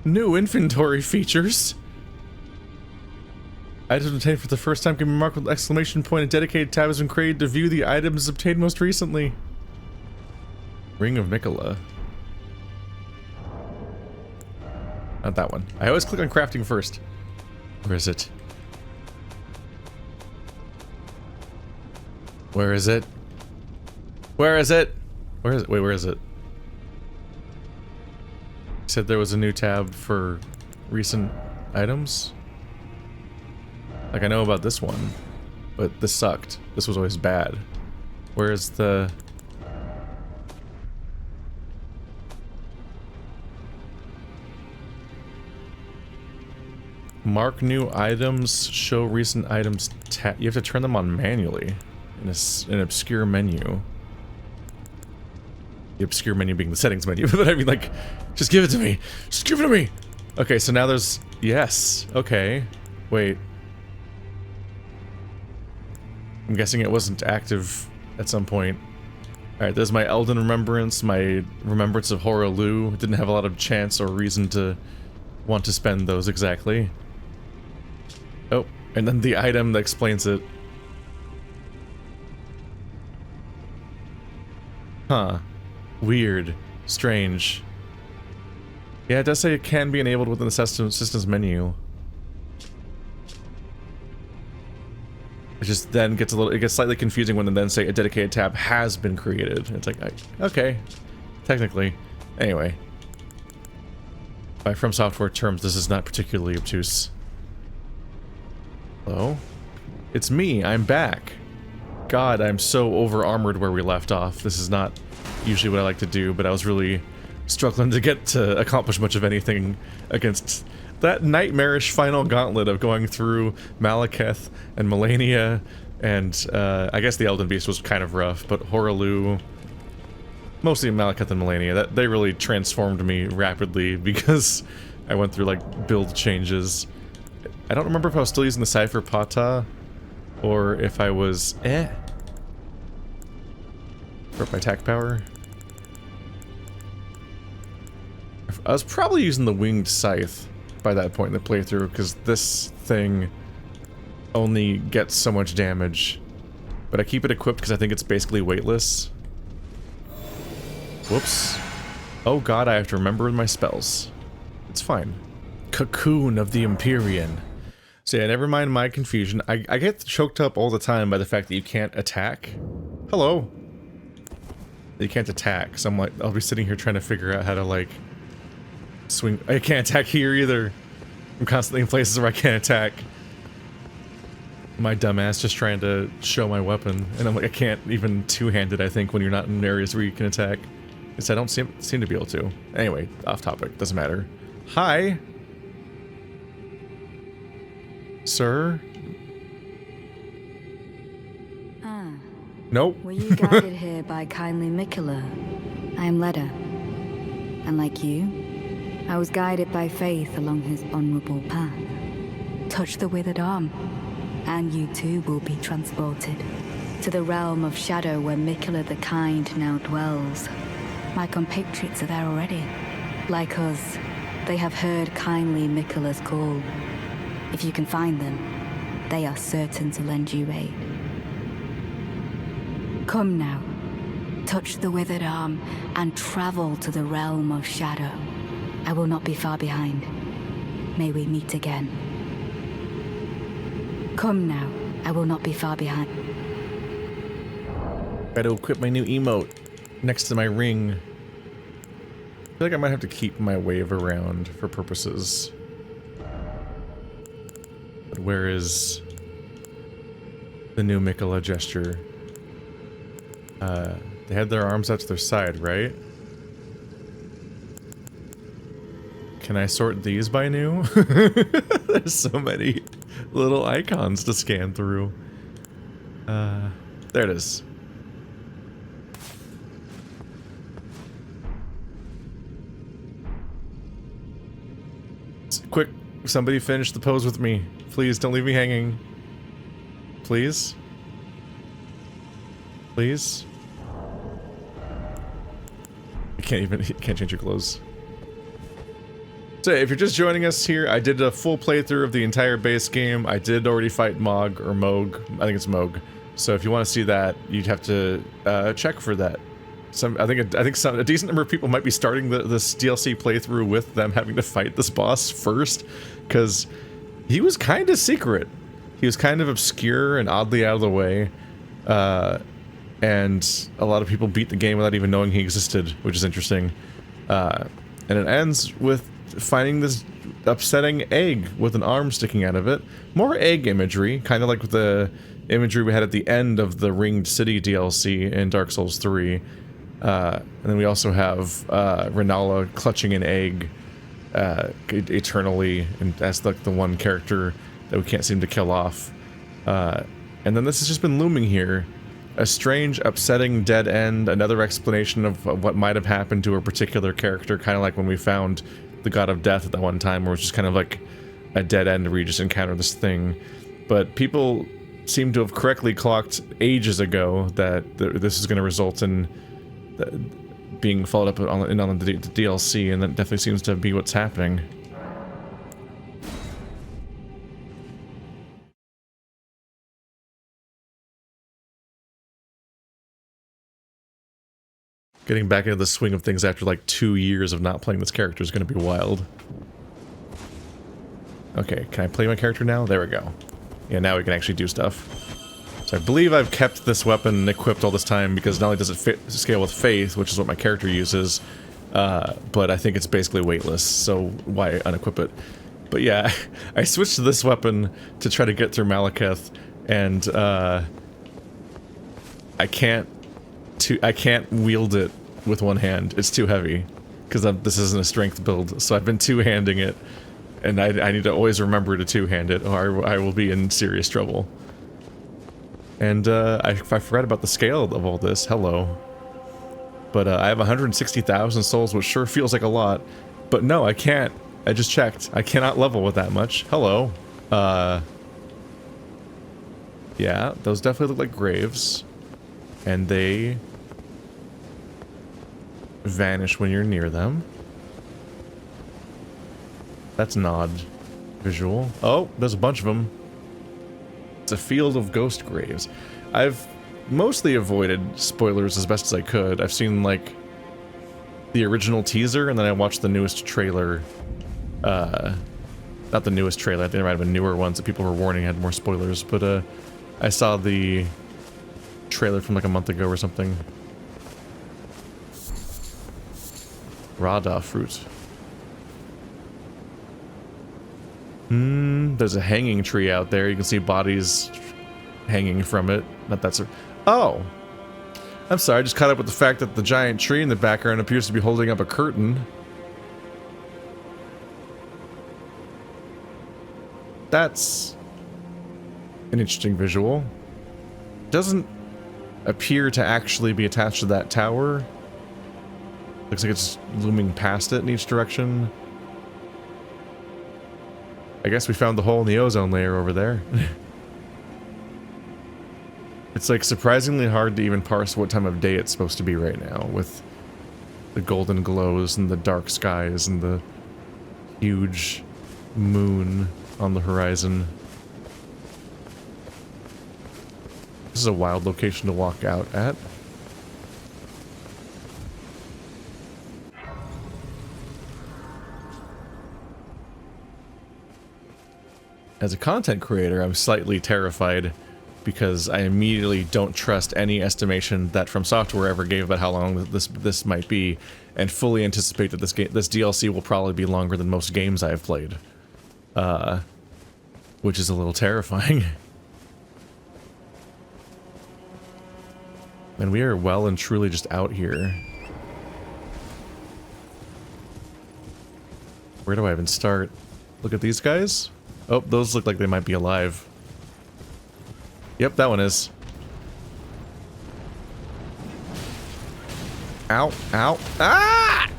New inventory features. Items obtained for the first time can be marked with exclamation point. A dedicated tab has been created to view the items obtained most recently. Ring of Miquella. Not that one. I always click on crafting first. Where is it? Where is it? Where is it? Where is it? Wait, where is it? You said there was a new tab for recent items? Like, I know about this one, but this sucked. This was always bad. Where's the... Mark new items, show recent items tab. You have to turn them on manually in an obscure menu. The obscure menu being the settings menu, but I mean, like, just give it to me. Just give it to me. Okay, so now there's... Yes. Okay. Wait. I'm guessing it wasn't active at some point. Alright, there's my Elden remembrance, my remembrance of Horrifying. Didn't have a lot of chance or reason to want to spend those exactly. Oh, and then the item that explains it. Huh. Weird. Strange. Yeah, it does say it can be enabled within the system's menu. It just then gets it gets slightly confusing when they then say a dedicated tab has been created. It's like, okay, technically. Anyway. By From Software terms, this is not particularly obtuse. Hello? It's me, I'm back. God, I'm so over-armored where we left off. This is not usually what I like to do, but I was really struggling to get to accomplish much of anything against that nightmarish final gauntlet of going through Malekith and Melania, and I guess the Elden Beast was kind of rough, but Horrifying, mostly Malekith and Melania, they really transformed me rapidly because I went through like build changes. I don't remember if I was still using the Cypher Pata or if I was for my attack power. I was probably using the Winged Scythe by that point in the playthrough, because this thing only gets so much damage. But I keep it equipped because I think it's basically weightless. Whoops. Oh god, I have to remember my spells. It's fine. Cocoon of the Empyrean. So yeah, never mind my confusion. I get choked up all the time by the fact that you can't attack. Hello. You can't attack, so I'm like, I'll be sitting here trying to figure out how to like swing. I can't attack here either. I'm constantly in places where I can't attack. My dumbass just trying to show my weapon, and I'm like, I can't even two-handed, I think, when you're not in areas where you can attack. Because I don't seem to be able to. Anyway, off topic, doesn't matter. Hi! Sir? Ah. Nope. Were you guided here by kindly Miquella? I am Leda. And like you, I was guided by faith along his honorable path. Touch the withered arm, and you too will be transported to the realm of shadow where Miquella the Kind now dwells. My compatriots are there already. Like us, they have heard kindly Miquella's call. If you can find them, they are certain to lend you aid. Come now, touch the withered arm, and travel to the realm of shadow. I will not be far behind. May we meet again. Come now, I will not be far behind. Gotta equip my new emote next to my ring. I feel like I might have to keep my wave around for purposes. But where is the new Miquella gesture? They had their arms out to their side, right? Can I sort these by new? There's so many little icons to scan through. There it is. Quick, somebody finish the pose with me. Please, don't leave me hanging. Please? Please? You can't change your clothes. So if you're just joining us here, I did a full playthrough of the entire base game. I did already fight Mog, or Moog. I think it's Moog. So if you want to see that, you'd have to check for that. I think a decent number of people might be starting this DLC playthrough with them having to fight this boss first, because he was kind of secret. He was kind of obscure and oddly out of the way, and a lot of people beat the game without even knowing he existed, which is interesting. And it ends with finding this upsetting egg with an arm sticking out of it. More egg imagery, kind of like with the imagery we had at the end of the Ringed City DLC in Dark Souls 3. And then we also have Renala clutching an egg eternally, and that's like the one character that we can't seem to kill off. And then this has just been looming here. A strange, upsetting dead end, another explanation of what might have happened to a particular character, kind of like when we found the God of Death at that one time, where it's just kind of like a dead end where you just encounter this thing. But people seem to have correctly clocked ages ago that this is going to result in being followed up on the DLC, and that definitely seems to be what's happening. Getting back into the swing of things after like 2 years of not playing this character is going to be wild. Okay, can I play my character now? There we go. Yeah, now we can actually do stuff. So I believe I've kept this weapon equipped all this time because not only does it scale with faith, which is what my character uses, but I think it's basically weightless, so why unequip it? But yeah, I switched to this weapon to try to get through Malekith, and I can't wield it with one hand. It's too heavy, because this isn't a strength build, so I've been two-handing it, and I need to always remember to two-hand it, or I will be in serious trouble. And I forgot about the scale of all this. Hello. But I have 160,000 souls, which sure feels like a lot. But no, I can't. I just checked. I cannot level with that much. Hello. Yeah, those definitely look like graves. And they vanish when you're near them. That's an odd visual. Oh, there's a bunch of them. It's a field of ghost graves. I've mostly avoided spoilers as best as I could. I've seen, like, the original teaser, and then I watched the newest trailer. Not the newest trailer, I think there might have been newer ones that people were warning had more spoilers, but, I saw the trailer from, like, a month ago or something. Rada fruit. There's a hanging tree out there. You can see bodies hanging from it. Not that sort. Oh! I'm sorry, I just caught up with the fact that the giant tree in the background appears to be holding up a curtain. That's an interesting visual. Doesn't appear to actually be attached to that tower. Looks like it's looming past it in each direction. I guess we found the hole in the ozone layer over there. It's like surprisingly hard to even parse what time of day it's supposed to be right now, with the golden glows and the dark skies and the huge moon on the horizon. This is a wild location to walk out at. As a content creator, I'm slightly terrified because I immediately don't trust any estimation that From Software ever gave about how long this might be, and fully anticipate that this DLC will probably be longer than most games I've played, which is a little terrifying. And we are well and truly just out here. Where do I even start? Look at these guys. Oh, those look like they might be alive. Yep, that one is. Ow, ow, ah!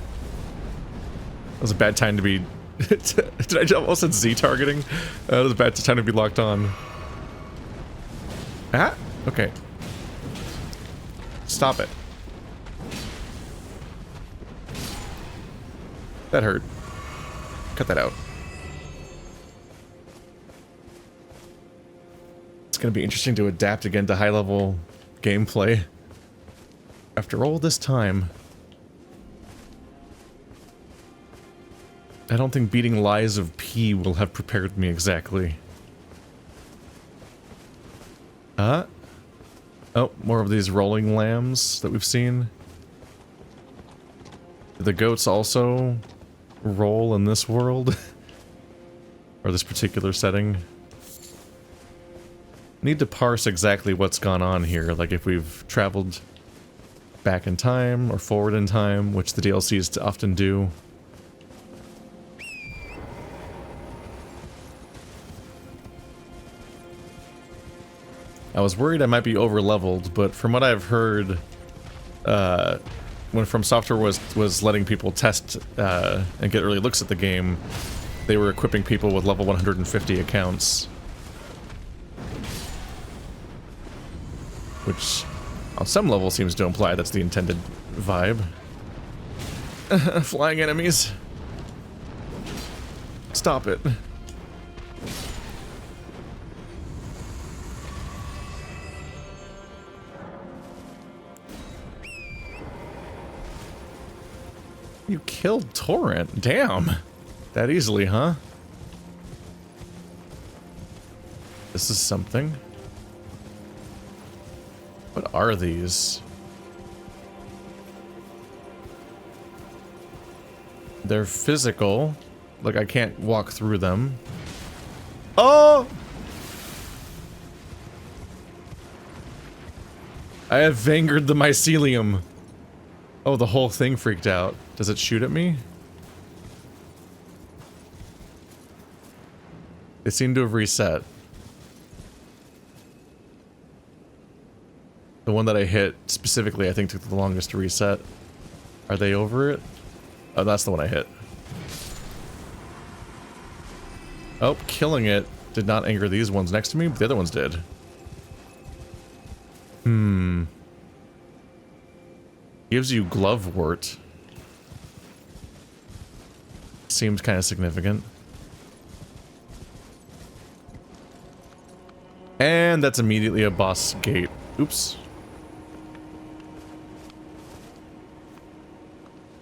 That was a bad time to be... Did I almost said Z targeting? That was a bad time to be locked on. Ah, okay. Stop it. That hurt. cut that out. It's going to be interesting to adapt again to high-level gameplay after all this time. I don't think beating Lies of P will have prepared me exactly. Oh, more of these rolling lambs that we've seen. Do the goats also roll in this world? Or this particular setting? Need to parse exactly what's gone on here, like if we've traveled back in time or forward in time, which the DLCs often do. I was worried I might be over-leveled, but from what I've heard, when From Software was letting people test and get early looks at the game, they were equipping people with level 150 accounts. Which, on some level, seems to imply that's the intended vibe. Flying enemies. Stop it. You killed Torrent. Damn. That easily, huh? This is something. What are these? They're physical. Like, I can't walk through them. Oh! I have vanguard the mycelium. Oh, the whole thing freaked out. Does it shoot at me? They seem to have reset. The one that I hit specifically, I think, took the longest to reset. Are they over it? Oh, that's the one I hit. Oh, killing it did not anger these ones next to me, but the other ones did. Gives you Glovewort. Seems kind of significant. And that's immediately a boss gate. Oops.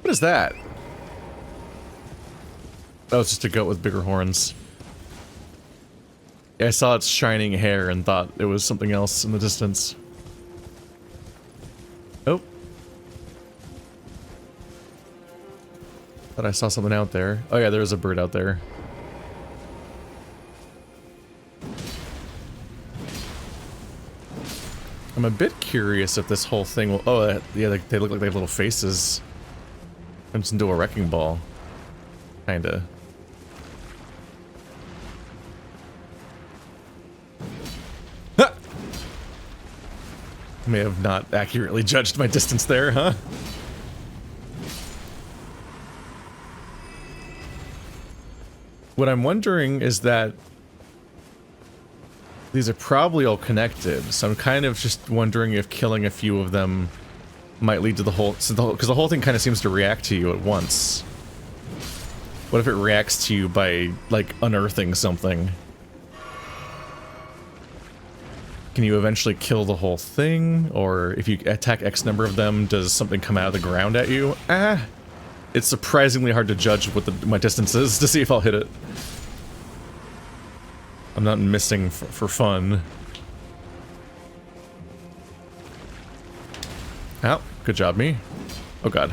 What is that? Oh, it's just a goat with bigger horns. Yeah, I saw its shining hair and thought it was something else in the distance. Oh. Thought I saw something out there. Oh yeah, there is a bird out there. I'm a bit curious if this whole thing will... Oh, yeah, they look like they have little faces. Turns into a wrecking ball. Kinda. Ha! May have not accurately judged my distance there, huh? What I'm wondering is that these are probably all connected, so I'm kind of just wondering if killing a few of them might lead to the whole... Because the whole thing kind of seems to react to you at once. What if it reacts to you by, like, unearthing something? Can you eventually kill the whole thing? Or if you attack X number of them, does something come out of the ground at you? It's surprisingly hard to judge what my distance is to see if I'll hit it. I'm not missing for fun. Ow, good job, me. Oh god.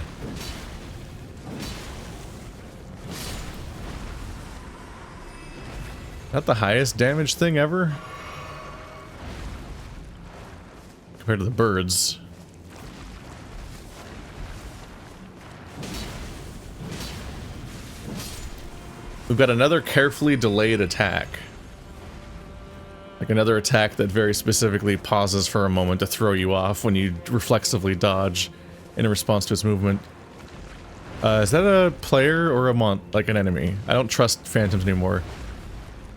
Not the highest damage thing ever? Compared to the birds. We've got another carefully delayed attack. Like another attack that very specifically pauses for a moment to throw you off when you reflexively dodge in response to its movement. Is that a player or like an enemy? I don't trust phantoms anymore.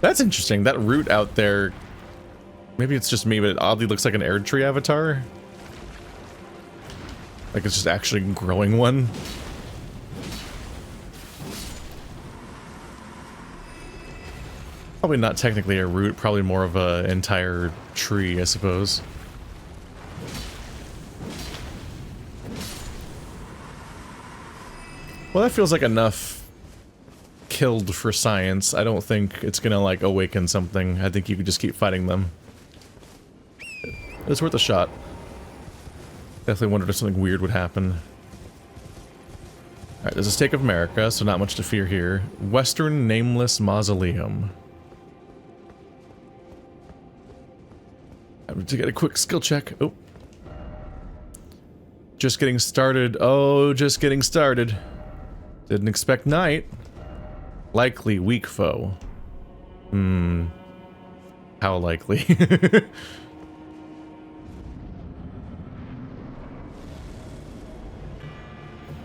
That's interesting. That root out there, maybe it's just me, but it oddly looks like an Erdtree avatar. Like it's just actually growing one. Probably not technically a root, probably more of an entire tree, I suppose. Well, that feels like enough killed for science. I don't think it's gonna, like, awaken something. I think you could just keep fighting them. It's worth a shot. Definitely wondered if something weird would happen. Alright, there's a stake of America, so not much to fear here. Western Nameless Mausoleum. I'm to get a quick skill check. Oh. Just getting started. Oh, just getting started. Didn't expect Knight. Likely weak foe. How likely?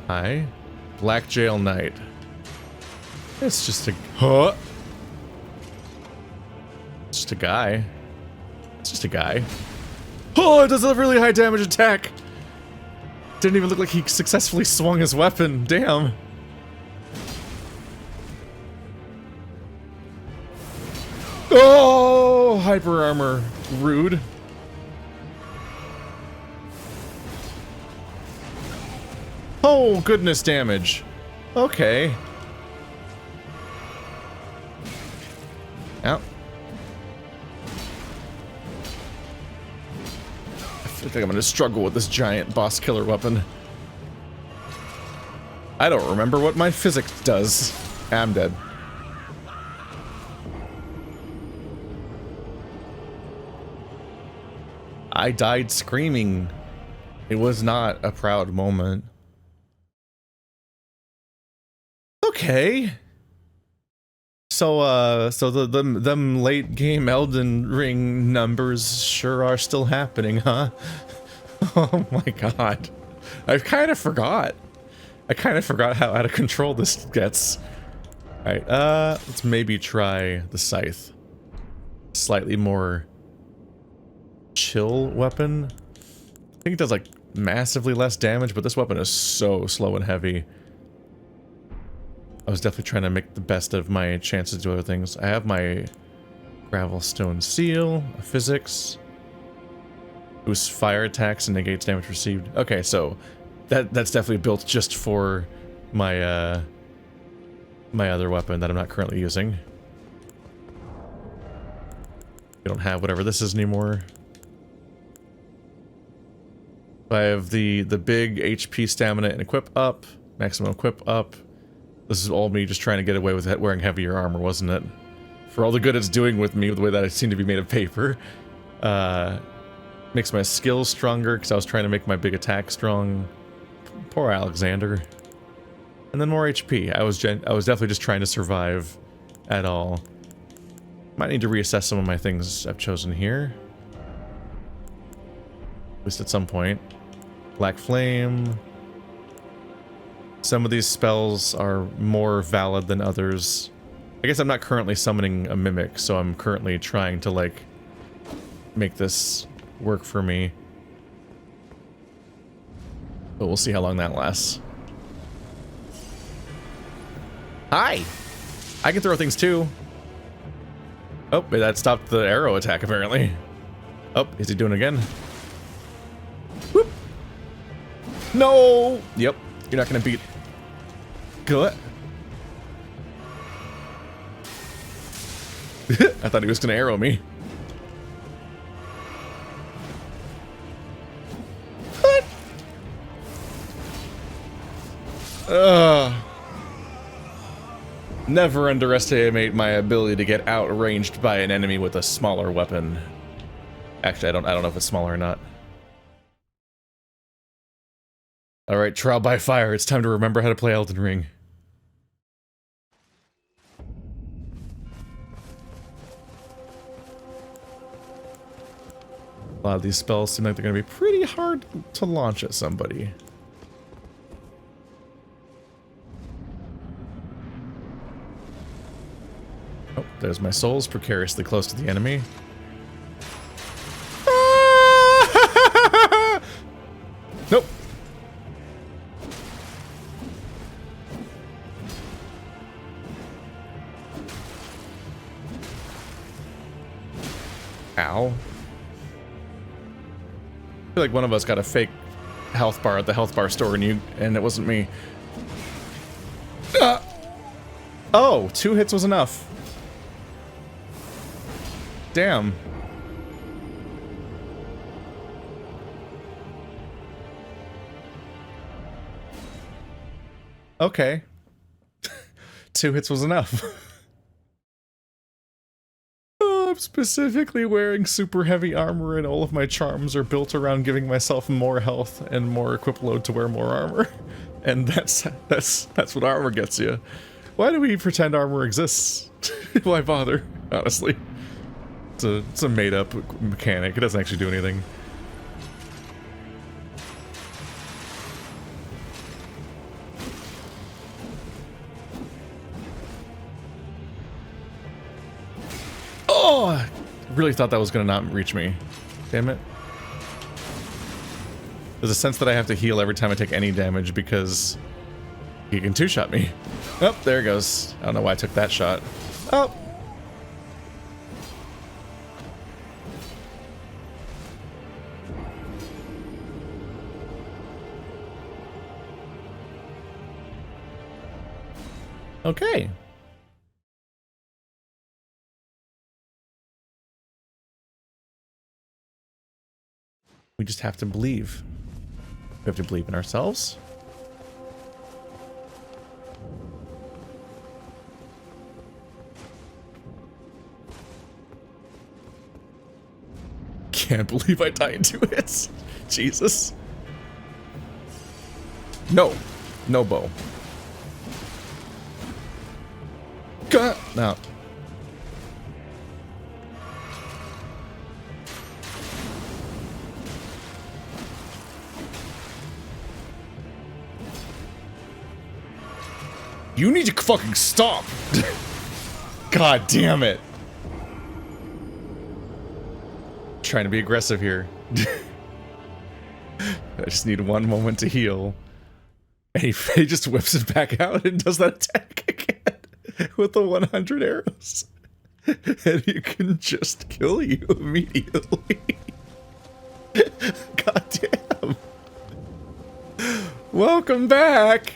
Hi. Blackgaol Knight. It's just a... Huh? It's just a guy. It's just a guy. Oh, it does a really high damage attack! Didn't even look like he successfully swung his weapon. Damn. Oh, hyper armor. Rude. Oh, goodness damage. Okay. Ow. I feel like I'm gonna struggle with this giant boss killer weapon. I don't remember what my physics does. I'm dead. I died screaming. It was not a proud moment. Okay. So, them late game Elden Ring numbers sure are still happening, huh? Oh my god. I kind of forgot. I kind of forgot how out of control this gets. Alright, let's maybe try the scythe. Slightly more chill weapon. I think it does like massively less damage, but this weapon is so slow and heavy. I was definitely trying to make the best of my chances to do other things. I have my Gravelstone Seal, a physics, boosts fire attacks and negates damage received. Okay, so that's definitely built just for my my other weapon that I'm not currently using. We don't have whatever this is anymore. I have the big HP, stamina, and equip up, maximum equip up. This is all me just trying to get away with wearing heavier armor, wasn't it? For all the good it's doing with me, the way that I seem to be made of paper. Makes my skills stronger, because I was trying to make my big attack strong. Poor Alexander. And then more HP. I was definitely just trying to survive at all. Might need to reassess some of my things I've chosen here. At least at some point. Black Flame. Some of these spells are more valid than others. I guess I'm not currently summoning a mimic, so I'm currently trying to, like, make this work for me. But we'll see how long that lasts. Hi! I can throw things too. Oh, that stopped the arrow attack, apparently. Oh, is he doing it again? Whoop! No! Yep, you're not gonna beat... Good. I thought he was gonna arrow me. What? Never underestimate my ability to get outranged by an enemy with a smaller weapon. Actually, I don't know if it's smaller or not. Alright, trial by fire. It's time to remember how to play Elden Ring. A lot of these spells seem like they're going to be pretty hard to launch at somebody. Oh, there's my souls precariously close to the enemy. Nope. Ow. I feel like one of us got a fake health bar at the health bar store and it wasn't me. Oh, 2 hits was enough. Damn. Okay. 2 hits was enough. Oh, I'm specifically wearing super heavy armor and all of my charms are built around giving myself more health and more equip load to wear more armor. And that's what armor gets you. Why do we pretend armor exists? Why bother? Honestly. It's a made-up mechanic. It doesn't actually do anything. Oh! I really thought that was gonna not reach me. Damn it. There's a sense that I have to heal every time I take any damage because he can two-shot me. Oh, there it goes. I don't know why I took that shot. Oh! Okay. We just have to believe. We have to believe in ourselves. Can't believe I died in 2 hits. Jesus. No. No bow. No. You need to fucking stop. God damn it. Trying to be aggressive here. I just need one moment to heal. And he just whips it back out and does that attack again. With the 100 arrows. And he can just kill you immediately. God damn. Welcome back.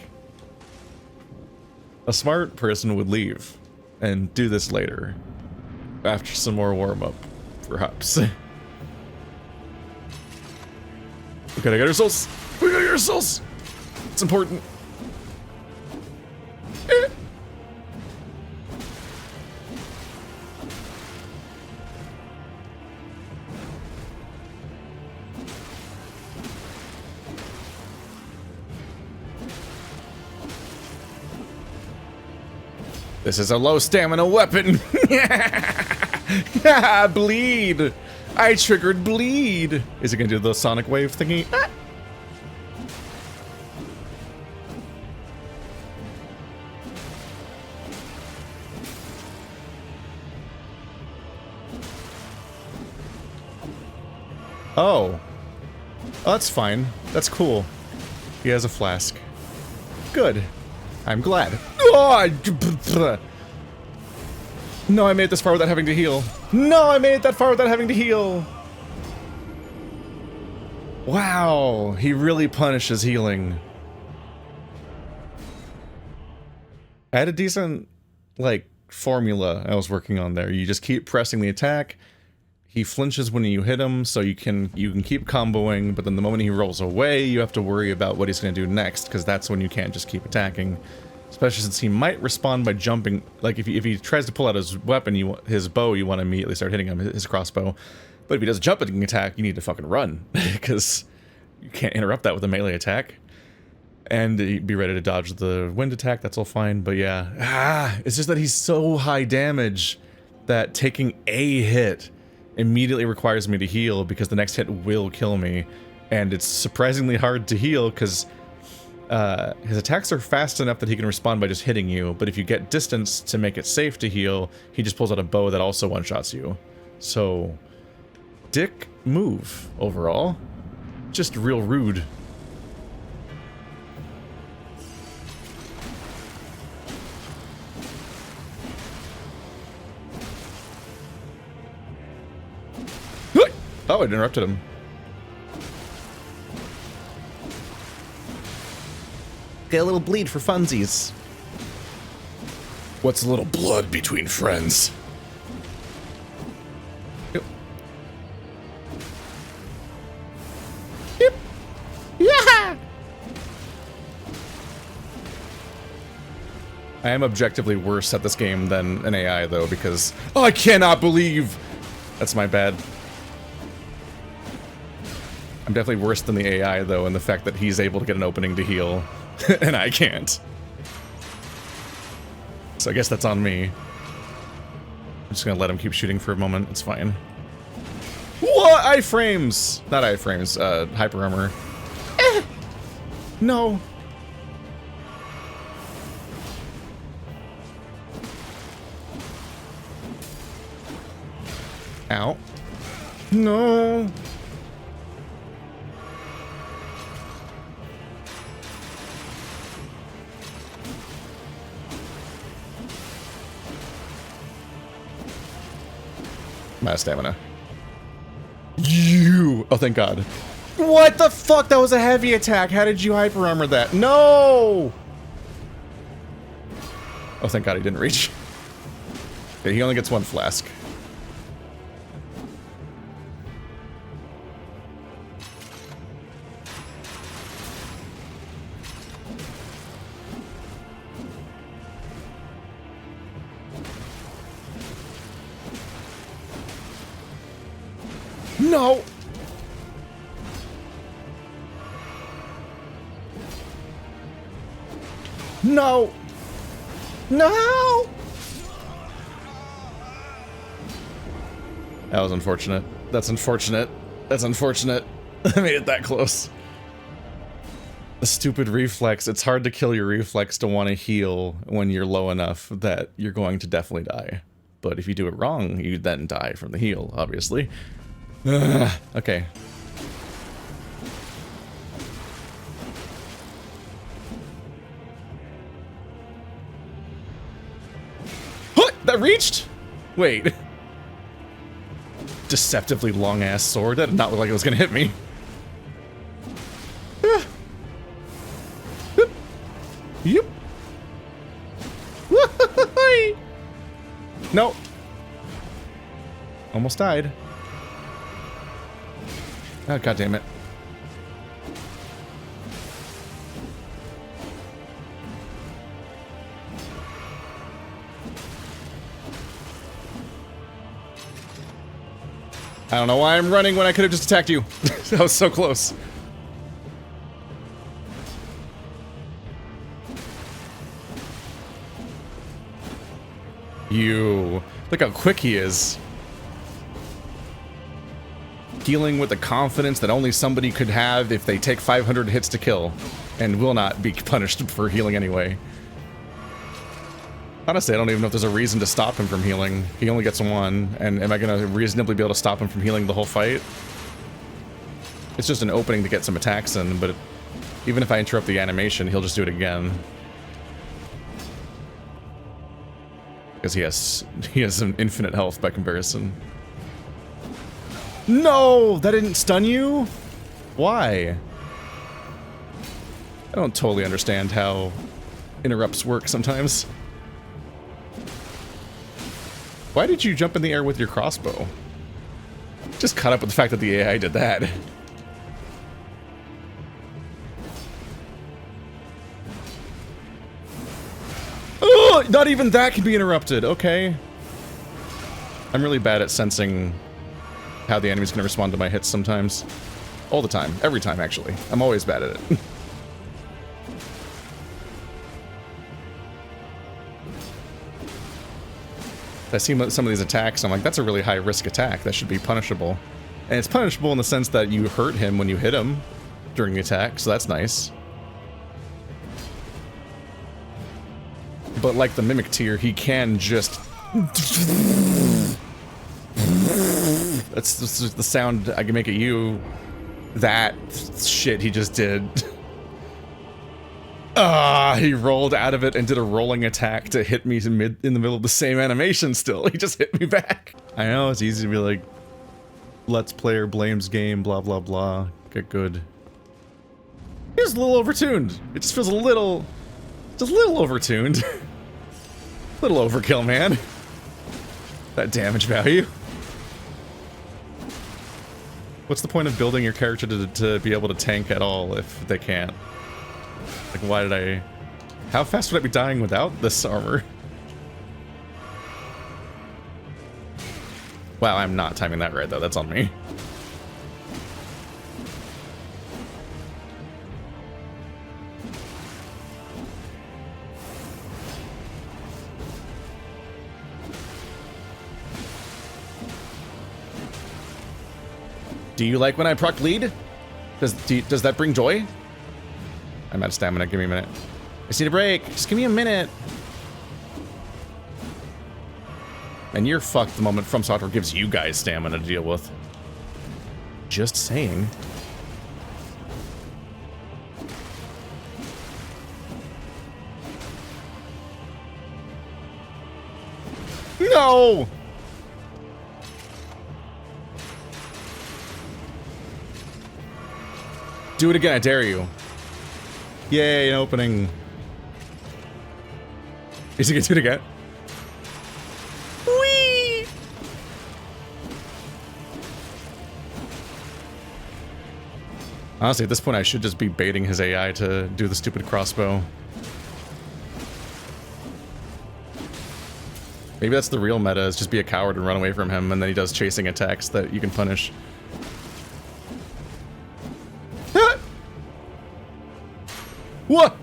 A smart person would leave and do this later. After some more warm-up, perhaps. We gotta get our souls. We gotta get our souls. It's important. This is a low stamina weapon. Bleed. I triggered bleed. Is it gonna do the sonic wave thingy? Oh. Oh, that's fine. That's cool. He has a flask. Good. I'm glad. Oh, no, I made it this far without having to heal. No, I made it that far without having to heal. Wow, he really punishes healing. I had a decent, like, formula I was working on there. You just keep pressing the attack. He flinches when you hit him, so you can keep comboing, but then the moment he rolls away, you have to worry about what he's going to do next, because that's when you can't just keep attacking. Especially since he might respond by jumping. Like, if he tries to pull out his weapon, his bow, you want to immediately start hitting him, his crossbow. But if he does a jumping attack, you need to fucking run, because you can't interrupt that with a melee attack. And be ready to dodge the wind attack, that's all fine, but yeah. It's just that he's so high damage that taking a hit immediately requires me to heal because the next hit will kill me, and it's surprisingly hard to heal because his attacks are fast enough that he can respond by just hitting you, but if you get distance to make it safe to heal, he just pulls out a bow that also one-shots you. So, dick move overall. Just real rude. Oh, it interrupted him. Get a little bleed for funsies. What's a little blood between friends? Yep. Yep. Yeah! I am objectively worse at this game than an AI, though, because... Oh, I cannot believe... That's my bad. I'm definitely worse than the AI, though, in the fact that he's able to get an opening to heal, and I can't. So I guess that's on me. I'm just gonna let him keep shooting for a moment. It's fine. What? Iframes! Not iframes, hyper armor. No. Ow. No. I'm out of stamina. You! Oh, thank God. What the fuck? That was a heavy attack. How did you hyper armor that? No! Oh, thank God he didn't reach. Okay, he only gets one flask. No! No! No! That was unfortunate. That's unfortunate. That's unfortunate. I made it that close. The stupid reflex. It's hard to kill your reflex to want to heal when you're low enough that you're going to definitely die. But if you do it wrong, you then die from the heal, obviously. Okay. What? That reached? Wait. Deceptively long-ass sword? That did not look like it was gonna hit me. Yep. No. Almost died. Oh, God damn it. I don't know why I'm running when I could have just attacked you. That was so close. You. Look how quick he is. Healing with the confidence that only somebody could have if they take 500 hits to kill, and will not be punished for healing anyway. Honestly, I don't even know if there's a reason to stop him from healing. He only gets one, and am I going to reasonably be able to stop him from healing the whole fight? It's just an opening to get some attacks in, but even if I interrupt the animation, he'll just do it again. Because he has an infinite health by comparison. No! That didn't stun you? Why? I don't totally understand how interrupts work sometimes. Why did you jump in the air with your crossbow? Just caught up with the fact that the AI did that. Ugh, not even that can be interrupted, okay. I'm really bad at sensing how the enemy's gonna respond to my hits sometimes. All the time. Every time, actually. I'm always bad at it. I see some of these attacks, I'm like, that's a really high-risk attack. That should be punishable. And it's punishable in the sense that you hurt him when you hit him during the attack, so that's nice. But like the Mimic tier, he can just... That's the sound I can make at you. That shit he just did. Ah, he rolled out of it and did a rolling attack to hit me in the middle of the same animation still. He just hit me back. I know, it's easy to be like, Let's player blames game, blah blah blah. Get good. It's a little overtuned. It just feels just a little overtuned. Little overkill, man. That damage value. What's the point of building your character to be able to tank at all if they can't? Like, why did I... How fast would I be dying without this armor? Wow, I'm not timing that right, though. That's on me. Do you like when I proc lead? Does that bring joy? I'm out of stamina. Give me a minute. I just need a break. Just give me a minute. And you're fucked the moment From Software gives you guys stamina to deal with. Just saying. No! Do it again, I dare you. Yay, an opening. Is he gonna do it again? Whee! Honestly, at this point, I should just be baiting his AI to do the stupid crossbow. Maybe that's the real meta, is just be a coward and run away from him, and then he does chasing attacks that you can punish. What?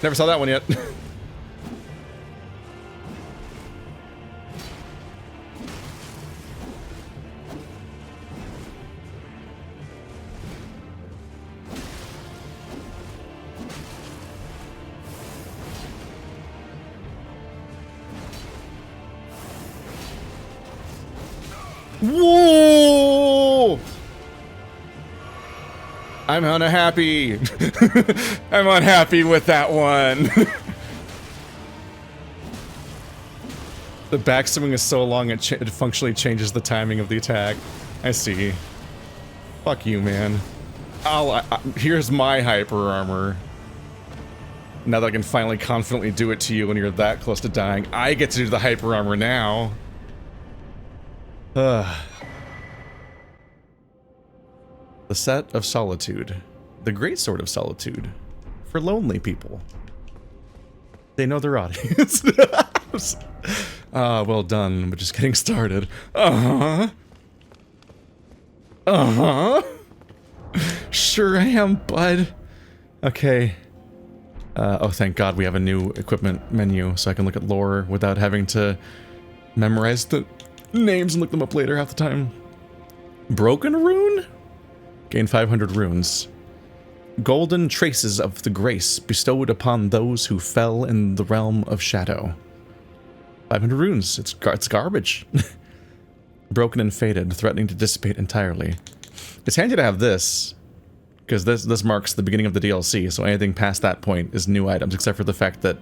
Never saw that one yet. Whoa! I'm unhappy. I'm unhappy with that one. The backswing is so long it functionally changes the timing of the attack. I see. Fuck you, man. Here's my hyper armor. Now that I can finally confidently do it to you when you're that close to dying, I get to do the hyper armor now. The Set of Solitude. The Great Sword of Solitude. For lonely people. They know their audience. Well done. We're just getting started. Sure I am, bud. Okay. Oh, thank God we have a new equipment menu so I can look at lore without having to memorize the names and look them up later half the time. Broken Rune? Gain 500 runes. Golden traces of the grace bestowed upon those who fell in the realm of shadow. 500 runes. It's garbage. Broken and faded, threatening to dissipate entirely. It's handy to have this, because this marks the beginning of the DLC, so anything past that point is new items, except for the fact that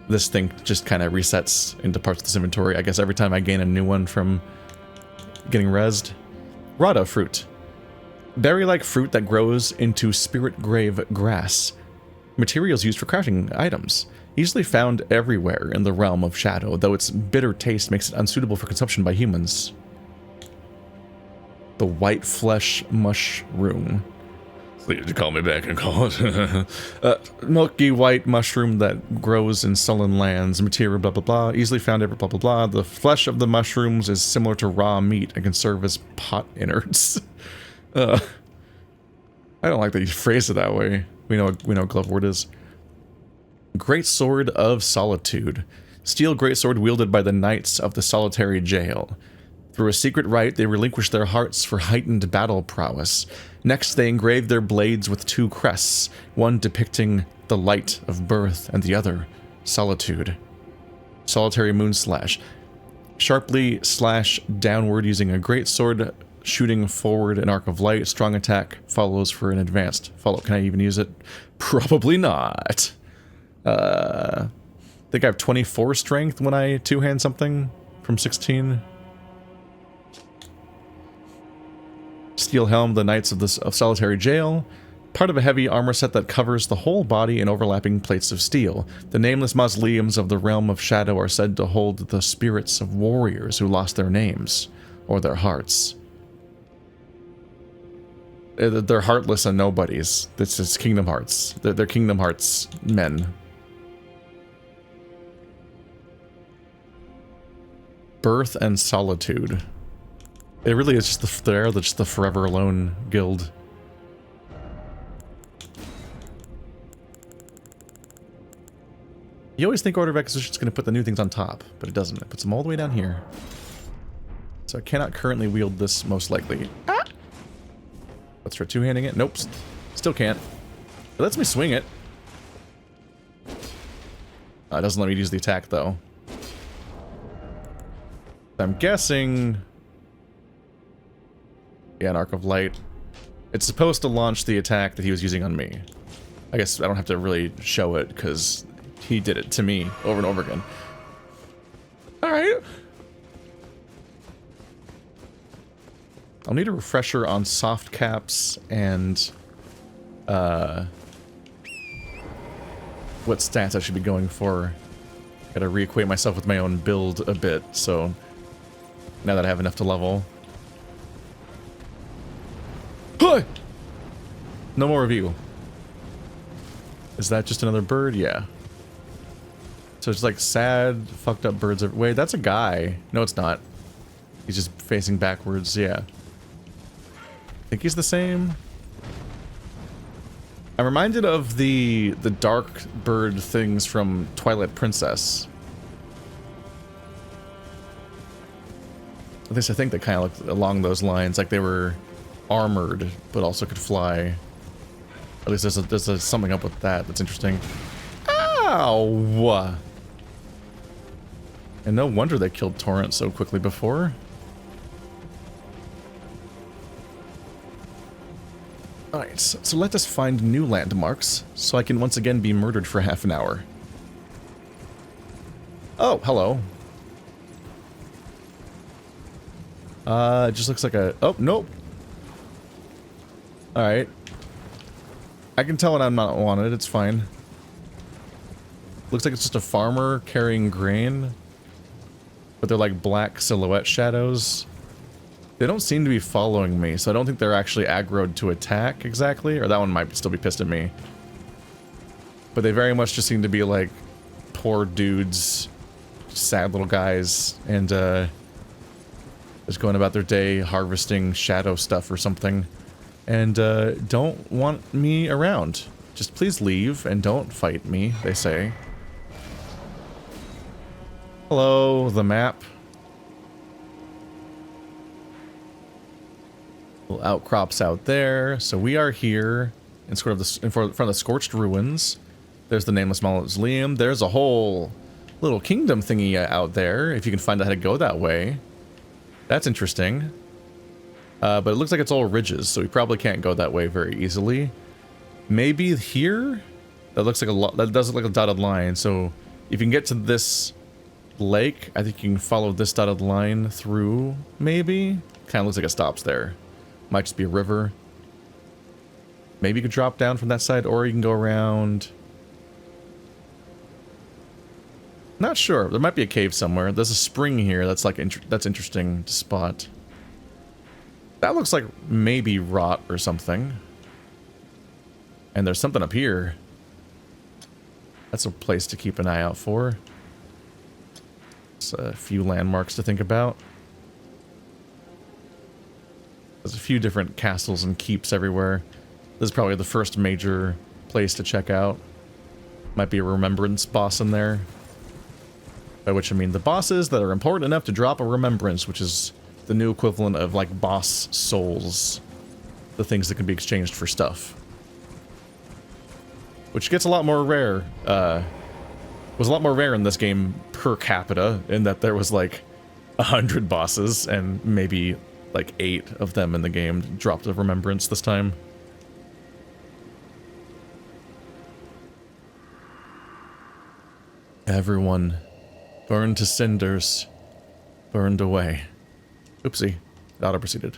this thing just kind of resets into parts of this inventory, I guess, every time I gain a new one from getting rezzed. Rada fruit. Berry-like fruit that grows into spirit grave grass. Materials used for crafting items. Easily found everywhere in the realm of shadow, though its bitter taste makes it unsuitable for consumption by humans. The white flesh mushroom. Please call me back and call it. Milky white mushroom that grows in sullen lands. Material blah blah blah. Easily found everywhere blah blah blah. The flesh of the mushrooms is similar to raw meat and can serve as pot innards. I don't like that you phrase it that way. We know what Gloveword is. Great Sword of Solitude. Steel greatsword wielded by the knights of the solitary jail. Through a secret rite, they relinquish their hearts for heightened battle prowess. Next, they engrave their blades with two crests, one depicting the light of birth and the other, solitude. Solitary moon slash. Sharply slash downward using a greatsword, shooting forward an arc of light. Strong attack follows for an advanced follow. Can I even use it? Probably not. I think I have 24 strength when I two-hand something from 16. steel helm, the Knights of Solitary Jail. Part of a heavy armor set that covers the whole body in overlapping plates of steel. The nameless mausoleums of the realm of shadow are said to hold the spirits of warriors who lost their names, or their hearts. They're heartless and nobodies. This is Kingdom Hearts. They're Kingdom Hearts men. Birth and Solitude. It really is just they're just the Forever Alone guild. You always think Order of Execution is going to put the new things on top, but it doesn't. It puts them all the way down here. So I cannot currently wield this, most likely. Ah! Let's try two-handing it. Nope. Still can't. It lets me swing it. It doesn't let me use the attack, though. I'm guessing... Yeah, an Arc of Light. It's supposed to launch the attack that he was using on me. I guess I don't have to really show it, because he did it to me over and over again. Alright. I'll need a refresher on soft caps and what stats I should be going for. Gotta reacquaint myself with my own build a bit, so now that I have enough to level. No more of you. Is that just another bird? Yeah. So it's like sad, fucked up birds. Wait, that's a guy. No, it's not. He's just facing backwards. Yeah. I think he's the same. I'm reminded of the dark bird things from Twilight Princess. At least I think they kind of looked along those lines, like they were armored, but also could fly. At least there's something up with that that's interesting. Ow! And no wonder they killed Torrent so quickly before. Alright, so let us find new landmarks, so I can once again be murdered for half an hour. Oh, hello. It just looks like a... Oh, nope. Alright. I can tell when I'm not wanted, it's fine. Looks like it's just a farmer carrying grain. But they're like black silhouette shadows. They don't seem to be following me, so I don't think they're actually aggroed to attack exactly. Or that one might still be pissed at me. But they very much just seem to be like poor dudes, sad little guys, and just going about their day harvesting shadow stuff or something. And don't want me around. Just please leave and don't fight me, they say. Hello, the map. Little outcrops out there. So we are here in front of the Scorched Ruins. There's the Nameless Mausoleum. There's a whole little kingdom thingy out there, if you can find out how to go that way. That's interesting. But it looks like it's all ridges, so we probably can't go that way very easily. Maybe here? That looks like that does look like a dotted line, so if you can get to this lake, I think you can follow this dotted line through, maybe? Kind of looks like it stops there. Might just be a river. Maybe you could drop down from that side, or you can go around. Not sure. There might be a cave somewhere. There's a spring here that's like that's interesting to spot. That looks like maybe rot or something. And there's something up here. That's a place to keep an eye out for. It's a few landmarks to think about. There's a few different castles and keeps everywhere. This is probably the first major place to check out. Might be a remembrance boss in there. By which I mean the bosses that are important enough to drop a remembrance, which is the new equivalent of like boss souls. The things that can be exchanged for stuff. Which gets a lot more rare. Was a lot more rare in this game per capita, in that there was like 100 bosses and maybe like 8 of them in the game dropped a remembrance this time. Everyone burned to cinders, burned away. Oopsie, it auto-proceeded.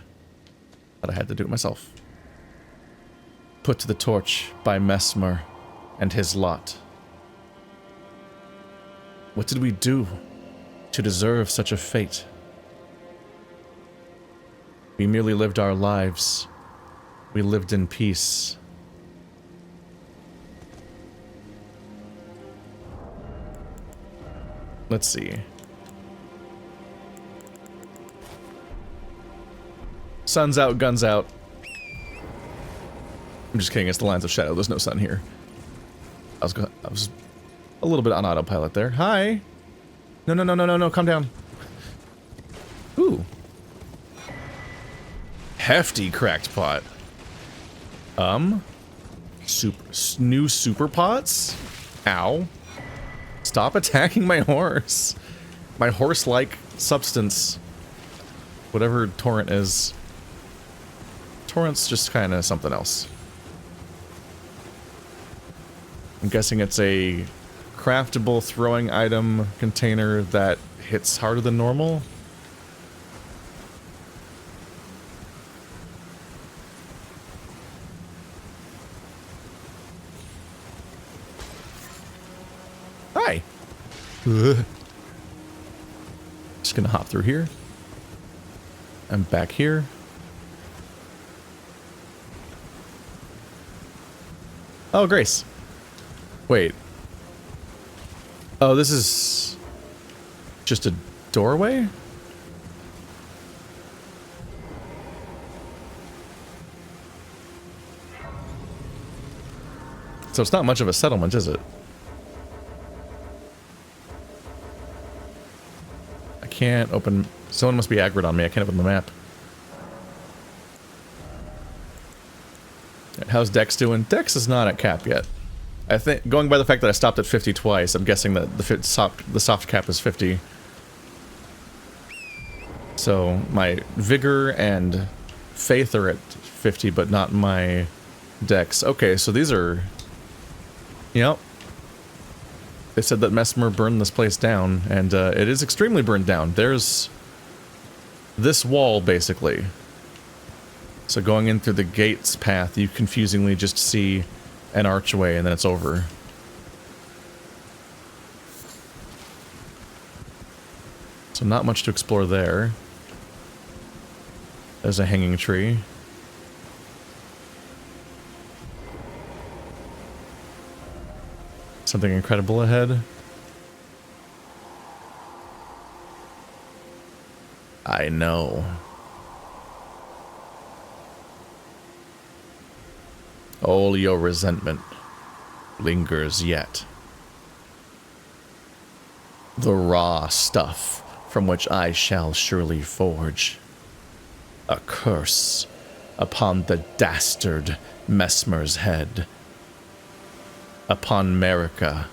but I had to do it myself. Put to the torch by Mesmer and his lot. What did we do to deserve such a fate? We merely lived our lives. We lived in peace. Let's see. Sun's out, guns out. I'm just kidding, it's the Lines of Shadow. There's no sun here. I was a little bit on autopilot there. Hi! No, calm down. Ooh. Hefty cracked pot. New super pots? Ow. Stop attacking my horse. My horse-like substance. Whatever torrent is. Torrent's just kind of something else. I'm guessing it's a craftable throwing item container that hits harder than normal. Hi. Just gonna hop through here. I'm back here. Oh, Grace. Wait. Oh, this is just a doorway? So it's not much of a settlement, is it? I can't open... Someone must be aggroed on me. I can't open the map. How's Dex doing? Dex is not at cap yet. I think, going by the fact that I stopped at 50 twice, I'm guessing that the soft cap is 50. So my vigor and faith are at 50, but not my Dex. Okay, so these are... Yep. They said that Mesmer burned this place down, and it is extremely burned down. There's this wall, basically. So going in through the gates path, you confusingly just see an archway, and then it's over. So not much to explore there. There's a hanging tree. Something incredible ahead. I know. All your resentment lingers yet. The raw stuff from which I shall surely forge a curse upon the dastard Mesmer's head, upon Marika,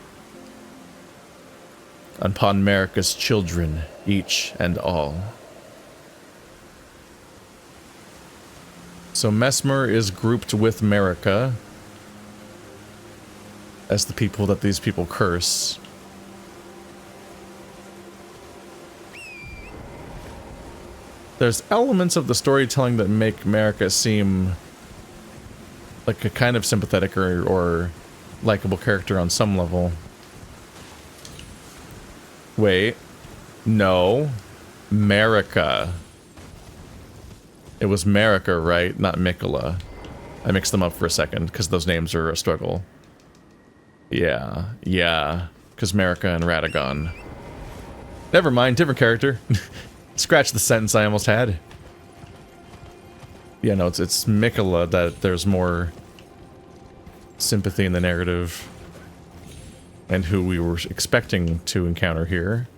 upon Marika's children, each and all. So Mesmer is grouped with Marika as the people that these people curse. There's elements of the storytelling that make Marika seem like a kind of sympathetic or likable character on some level. Wait. No. Marika. It was Marika, right? Not Miquella. I mixed them up for a second, because those names are a struggle. Yeah. Because Marika and Radagon. Never mind, different character. Scratch the sentence I almost had. Yeah, no, it's Miquella that there's more sympathy in the narrative. And who we were expecting to encounter here.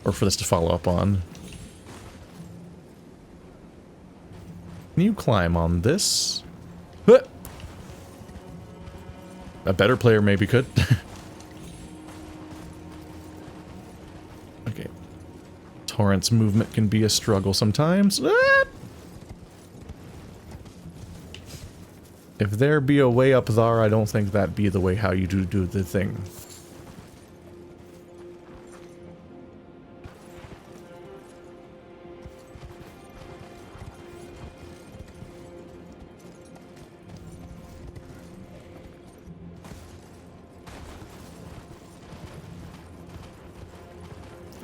Or for this to follow up on. Can you climb on this? Huh! A better player maybe could. Okay. Torrent's movement can be a struggle sometimes. Ah! If there be a way up there, I don't think that be the way how you do the thing.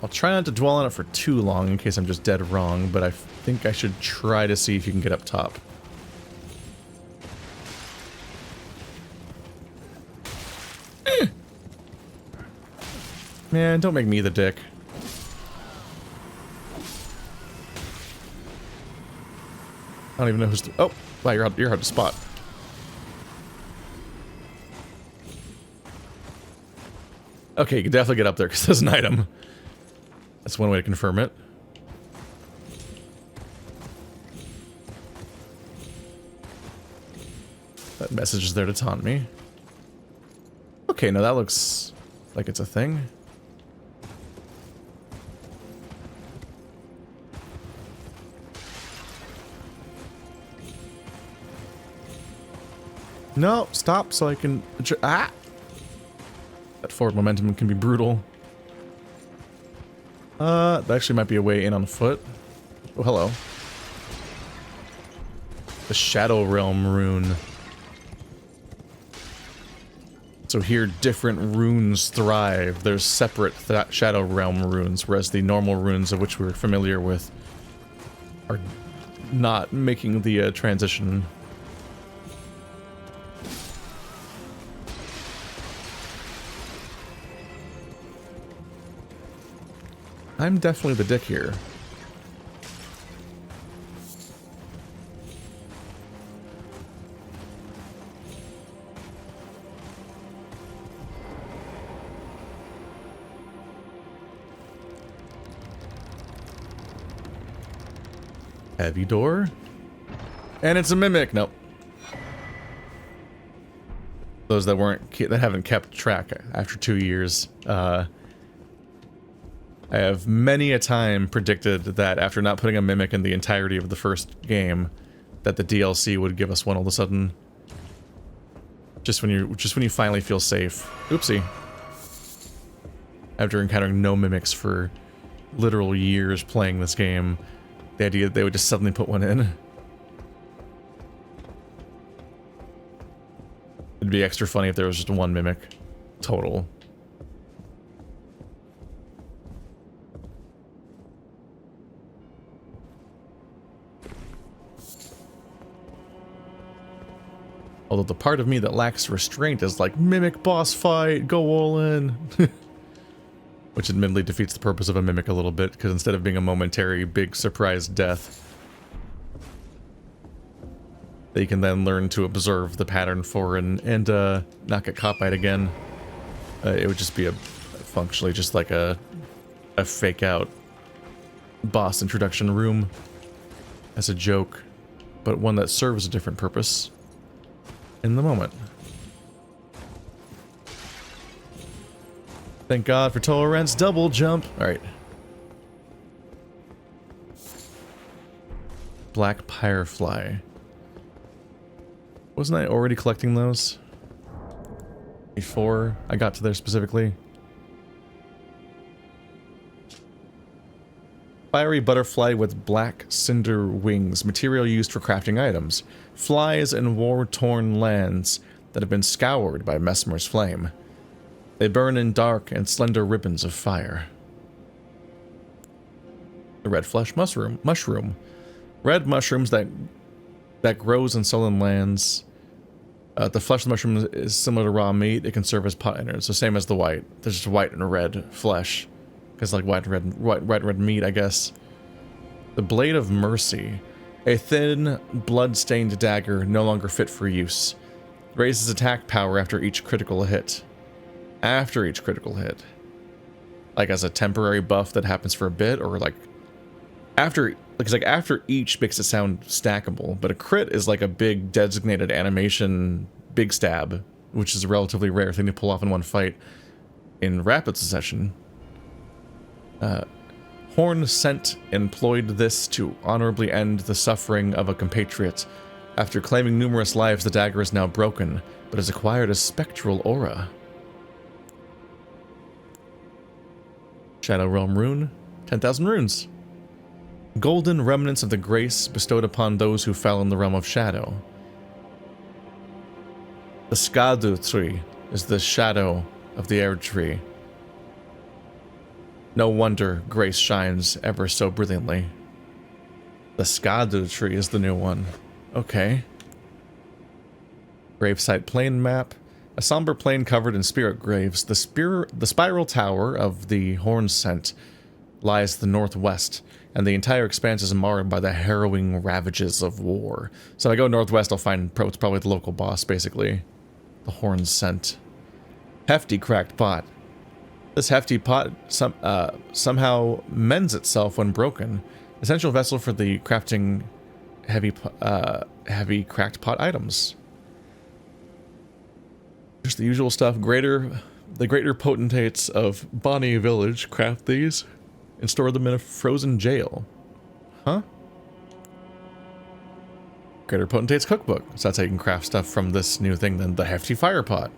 I'll try not to dwell on it for too long in case I'm just dead wrong, but I think I should try to see if you can get up top. Man, don't make me the dick. I don't even know who's... Oh! Wow, you're hard to spot. Okay, you can definitely get up there because there's an item. That's one way to confirm it. That message is there to taunt me. Okay, now that looks like it's a thing. No, stop so I can... Ah! That forward momentum can be brutal. That actually might be a way in on foot. Oh, hello. The Shadow Realm rune. So here, different runes thrive. There's separate Shadow Realm runes, whereas the normal runes of which we're familiar with are not making the transition. I'm definitely the dick here. Heavy door. And it's a mimic. Nope. Those that haven't kept track after 2 years. I have many a time predicted that after not putting a mimic in the entirety of the first game, that the DLC would give us one all of a sudden. Just when you finally feel safe. Oopsie. After encountering no mimics for literal years playing this game, the idea that they would just suddenly put one in. It'd be extra funny if there was just one mimic total. Although the part of me that lacks restraint is like, mimic boss fight, go all in. Which admittedly defeats the purpose of a mimic a little bit, because instead of being a momentary big surprise death, that you can then learn to observe the pattern for and not get caught by it again. It would just be functionally just like a fake out boss introduction room as a joke, but one that serves a different purpose in the moment. Thank God for Tolerance double jump. Alright. Black Firefly. Wasn't I already collecting those before I got to there specifically? Fiery butterfly with black cinder wings, material used for crafting items. Flies in war-torn lands that have been scoured by Messmer's flame. They burn in dark and slender ribbons of fire. The red flesh mushroom. Red mushrooms that grows in sullen lands. The flesh of the mushroom is similar to raw meat. It can serve as pot innards, so same as the white. There's just white and red flesh. Because like white and red meat, I guess. The Blade of Mercy. A thin, blood-stained dagger no longer fit for use. Raises attack power after each critical hit. After each critical hit. Like as a temporary buff that happens for a bit, or like after, because like after each makes it sound stackable, but a crit is like a big designated animation big stab, which is a relatively rare thing to pull off in one fight in rapid succession. Horn Scent employed this to honorably end the suffering of a compatriot. After claiming numerous lives, the dagger is now broken, but has acquired a spectral aura. Shadow Realm rune. 10,000 runes. Golden remnants of the grace bestowed upon those who fell in the realm of shadow. The Erdtree is the shadow of the Erdtree. No wonder grace shines ever so brilliantly. The Erdtree is the new one. Okay. Gravesite plain map. A somber plain covered in spirit graves. The spiral tower of the Horn Scent lies to the northwest, and the entire expanse is marred by the harrowing ravages of war. So if I go northwest, I'll find it's probably the local boss, basically. The Horn Scent. Hefty cracked pot. This hefty pot somehow mends itself when broken. Essential vessel for the crafting heavy cracked pot items. Just the usual stuff. The greater potentates of Bonnie Village craft these and store them in a frozen jail. Huh? Greater Potentate's cookbook. So that's how you can craft stuff from this new thing, then the hefty fire pot.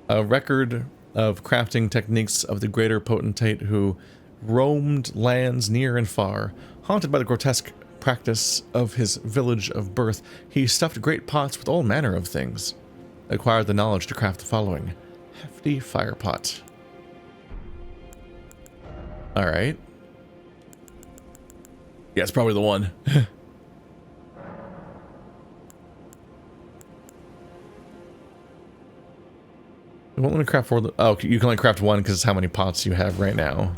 A record of crafting techniques of the Greater Potentate who roamed lands near and far. Haunted by the grotesque practice of his village of birth, he stuffed great pots with all manner of things. Acquired the knowledge to craft the following. Hefty fire pot. Alright. Yeah, it's probably the one. I won't let me craft 4. Oh, you can only craft 1 because it's how many pots you have right now.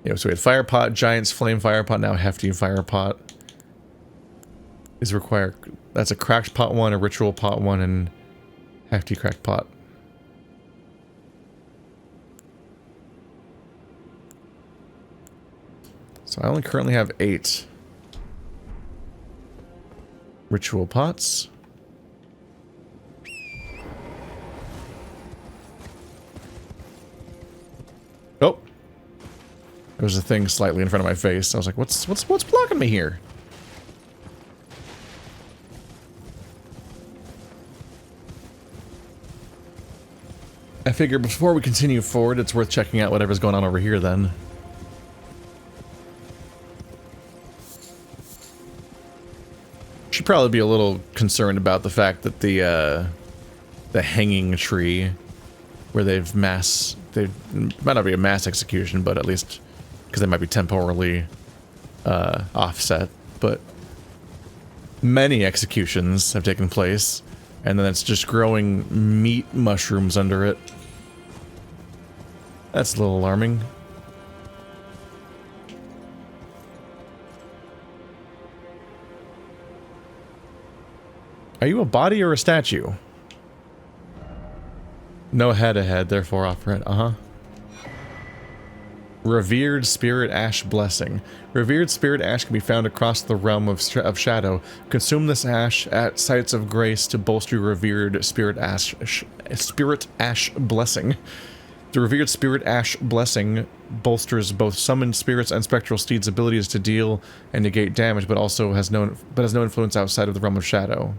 Yeah, so we had fire pot, giant's flame fire pot, now hefty fire pot. These require, that's a cracked pot 1, a ritual pot 1, and hefty cracked pot. So I only currently have 8 ritual pots. Oh, there was a thing slightly in front of my face. I was like, what's blocking me here? I figure before we continue forward, it's worth checking out whatever's going on over here then. Should probably be a little concerned about the fact that the hanging tree, where it might not be a mass execution, but at least because they might be temporally offset, but many executions have taken place, and then it's just growing meat mushrooms under it. That's a little alarming. Are you a body or a statue? No head ahead, therefore operate. Revered Spirit Ash Blessing. Revered Spirit Ash can be found across the realm of shadow. Consume this ash at sites of grace to bolster your revered Spirit Ash Blessing. The Revered Spirit Ash Blessing bolsters both summoned spirits and spectral steeds' abilities to deal and negate damage, but also has no influence outside of the realm of shadow.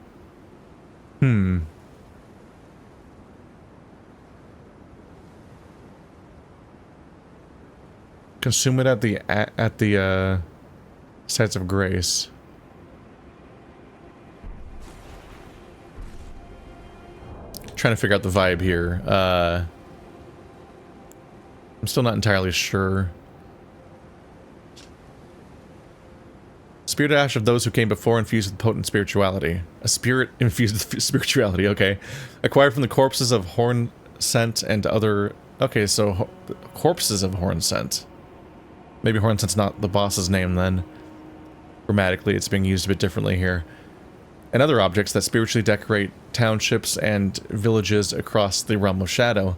Consume it at the sites of grace. Trying to figure out the vibe here. I'm still not entirely sure. Spirit ash of those who came before infused with potent spirituality. A spirit infused with spirituality, okay. Acquired from the corpses of Horn Scent and other... Okay, so corpses of Horn Scent. Maybe Horn Scent's not the boss's name then. Grammatically, it's being used a bit differently here. And other objects that spiritually decorate townships and villages across the realm of shadow.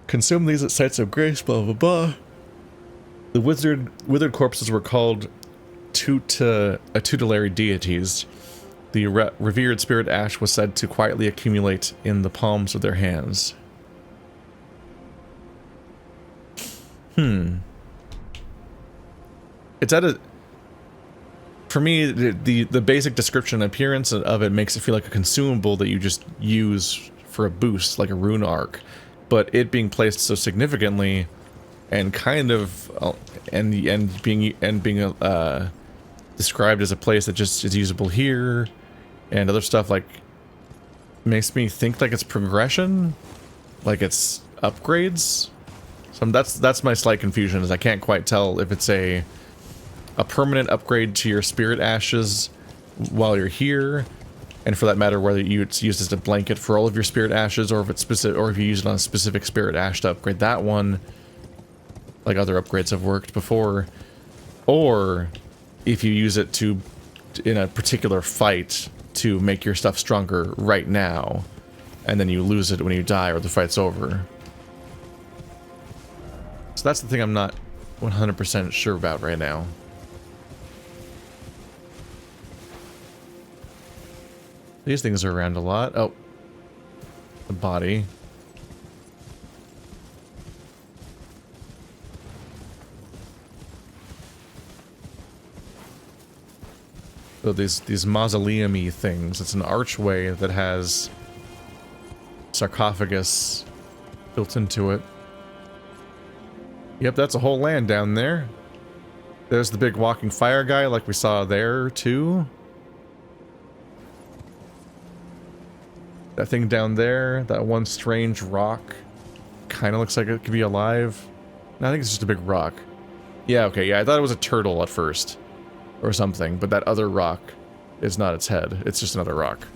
Consume these at sites of grace, blah blah blah. The withered corpses were called tutelary deities. The revered spirit ash was said to quietly accumulate in the palms of their hands. It's at a... For me, the basic description and appearance of it makes it feel like a consumable that you just use for a boost, like a rune arc. But it being placed so significantly, and kind of, and being described as a place that just is usable here, and other stuff, like, makes me think like it's progression. like it's upgrades. So that's my slight confusion, is I can't quite tell if it's a permanent upgrade to your spirit ashes while you're here, and for that matter, whether it's used as a blanket for all of your spirit ashes, or if it's specific, or if you use it on a specific spirit ash to upgrade that one, like other upgrades have worked before, or if you use it to, in a particular fight, to make your stuff stronger right now, and then you lose it when you die or the fight's over. So that's the thing I'm not 100% sure about right now. These things are around a lot. Oh. The body. So these mausoleum-y things. It's an archway that has sarcophagus built into it. Yep, that's a whole land down there. There's the big walking fire guy like we saw there, too. That thing down there, that one strange rock, kind of looks like it could be alive. No, I think it's just a big rock. Yeah, okay, yeah, I thought it was a turtle at first. Or something, but that other rock is not its head. It's just another rock.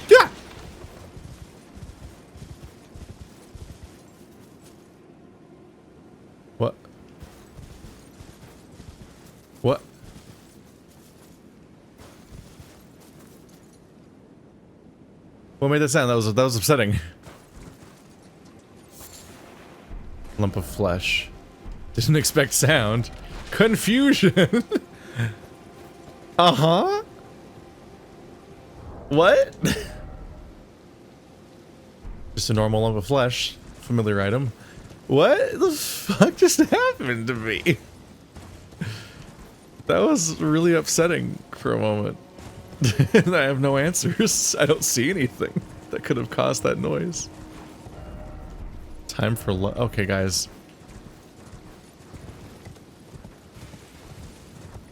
Yeah! What? What? What made that sound? That was upsetting. Lump of flesh. Didn't expect sound. Confusion. Uh-huh. What? Just a normal lump of flesh. Familiar item. What the fuck just happened to me? That was really upsetting for a moment. And I have no answers. I don't see anything that could have caused that noise. Time for okay, guys.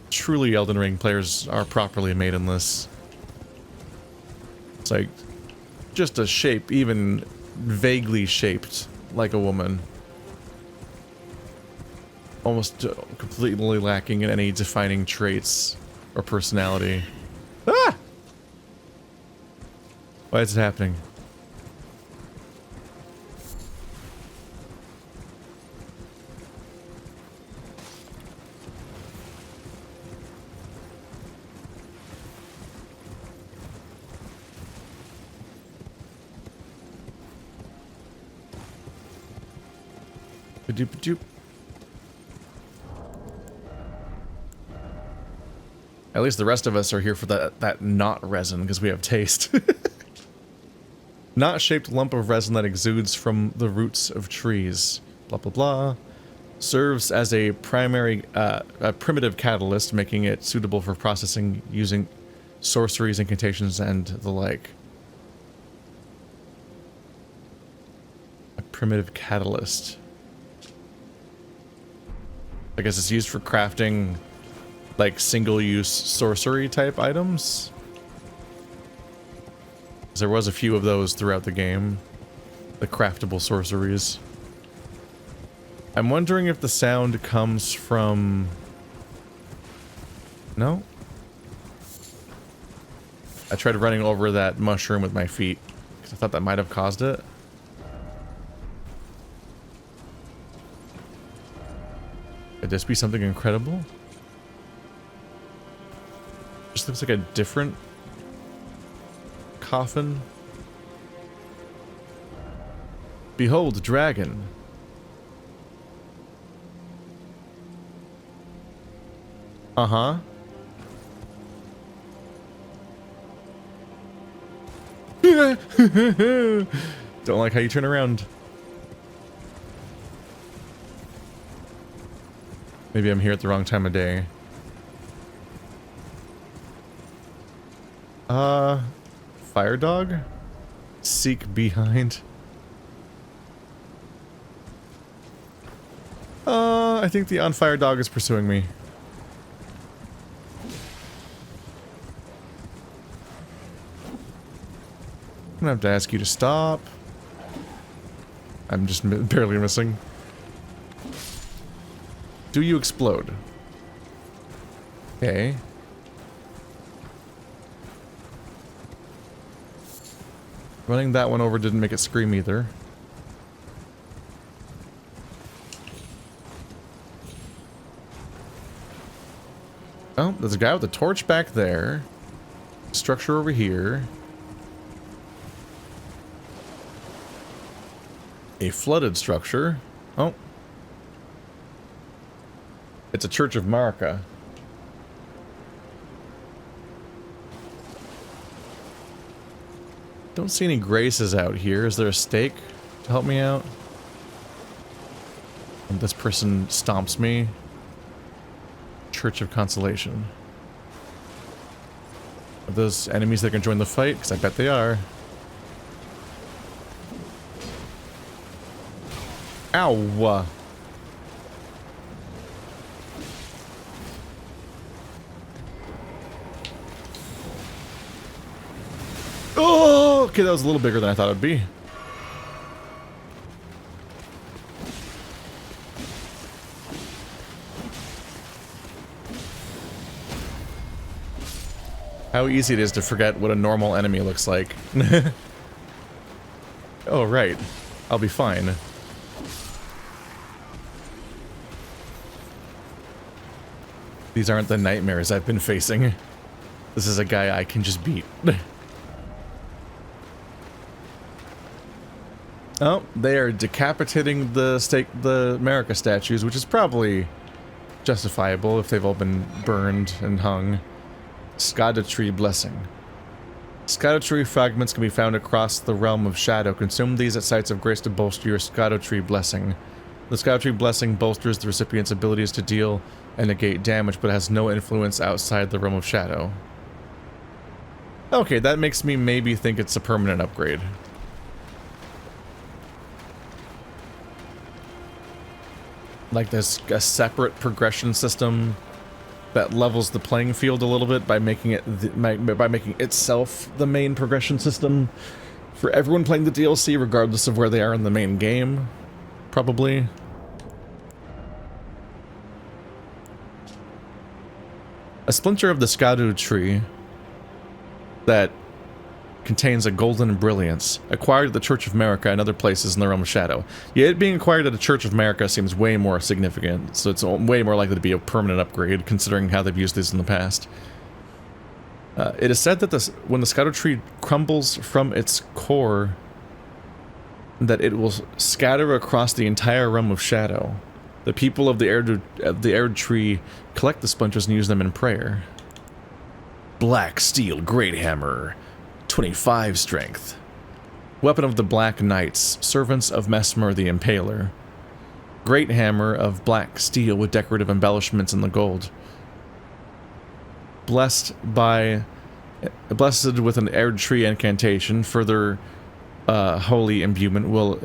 Truly Elden Ring players are properly maidenless. It's like just a shape, even vaguely shaped like a woman. Almost completely lacking in any defining traits or personality. Ah! Why is it happening? Ba-doop-a-doop. At least the rest of us are here for that not resin, because we have taste. Not shaped lump of resin that exudes from the roots of trees. Blah blah blah. Serves as a primary, a primitive catalyst, making it suitable for processing using sorceries, incantations, and the like. A primitive catalyst. I guess it's used for crafting, like, single-use sorcery type items. There was a few of those throughout the game. The craftable sorceries. I'm wondering if the sound comes from... No? I tried running over that mushroom with my feet, because I thought that might have caused it. Could this be something incredible? Just looks like a different coffin. Behold, dragon. Uh-huh. Don't like how you turn around. Maybe I'm here at the wrong time of day. Fire dog? Seek behind. I think the on-fire dog is pursuing me. gonna have to ask you to stop. I'm just barely missing. Do you explode? Okay. Running that one over didn't make it scream either. Oh, there's a guy with a torch back there. Structure over here. A flooded structure. Oh. It's a Church of Marika. Don't see any graces out here. Is there a stake to help me out? And this person stomps me. Church of Consolation. Are those enemies that can join the fight? Because I bet they are. Ow! Oh! Okay, that was a little bigger than I thought it would be. How easy it is to forget what a normal enemy looks like. Oh, right. I'll be fine. These aren't the nightmares I've been facing. This is a guy I can just beat. Oh, they are decapitating the Marika statues, which is probably justifiable if they've all been burned and hung. Erdtree Blessing. Erdtree fragments can be found across the realm of shadow. Consume these at sites of grace to bolster your Erdtree Blessing. The Erdtree Blessing bolsters the recipient's abilities to deal and negate damage, but has no influence outside the realm of shadow. Okay, that makes me maybe think it's a permanent upgrade. Like there's a separate progression system that levels the playing field a little bit by making it by making itself the main progression system for everyone playing the DLC, regardless of where they are in the main game. Probably. A splinter of the Erdtree that contains a golden brilliance, acquired at the Church of Marika and other places in the realm of shadow. Yeah, it being acquired at the Church of Marika seems way more significant, so it's way more likely to be a permanent upgrade, considering how they've used this in the past. It is said that when the Erdtree crumbles from its core, that it will scatter across the entire realm of shadow. The people of the Erdtree collect the splinters and use them in prayer. Black Steel Great Hammer. 25 strength. Weapon of the Black Knights, servants of Mesmer the Impaler. Great hammer of black steel with decorative embellishments in the gold. Blessed with an Erdtree incantation, further holy imbuement will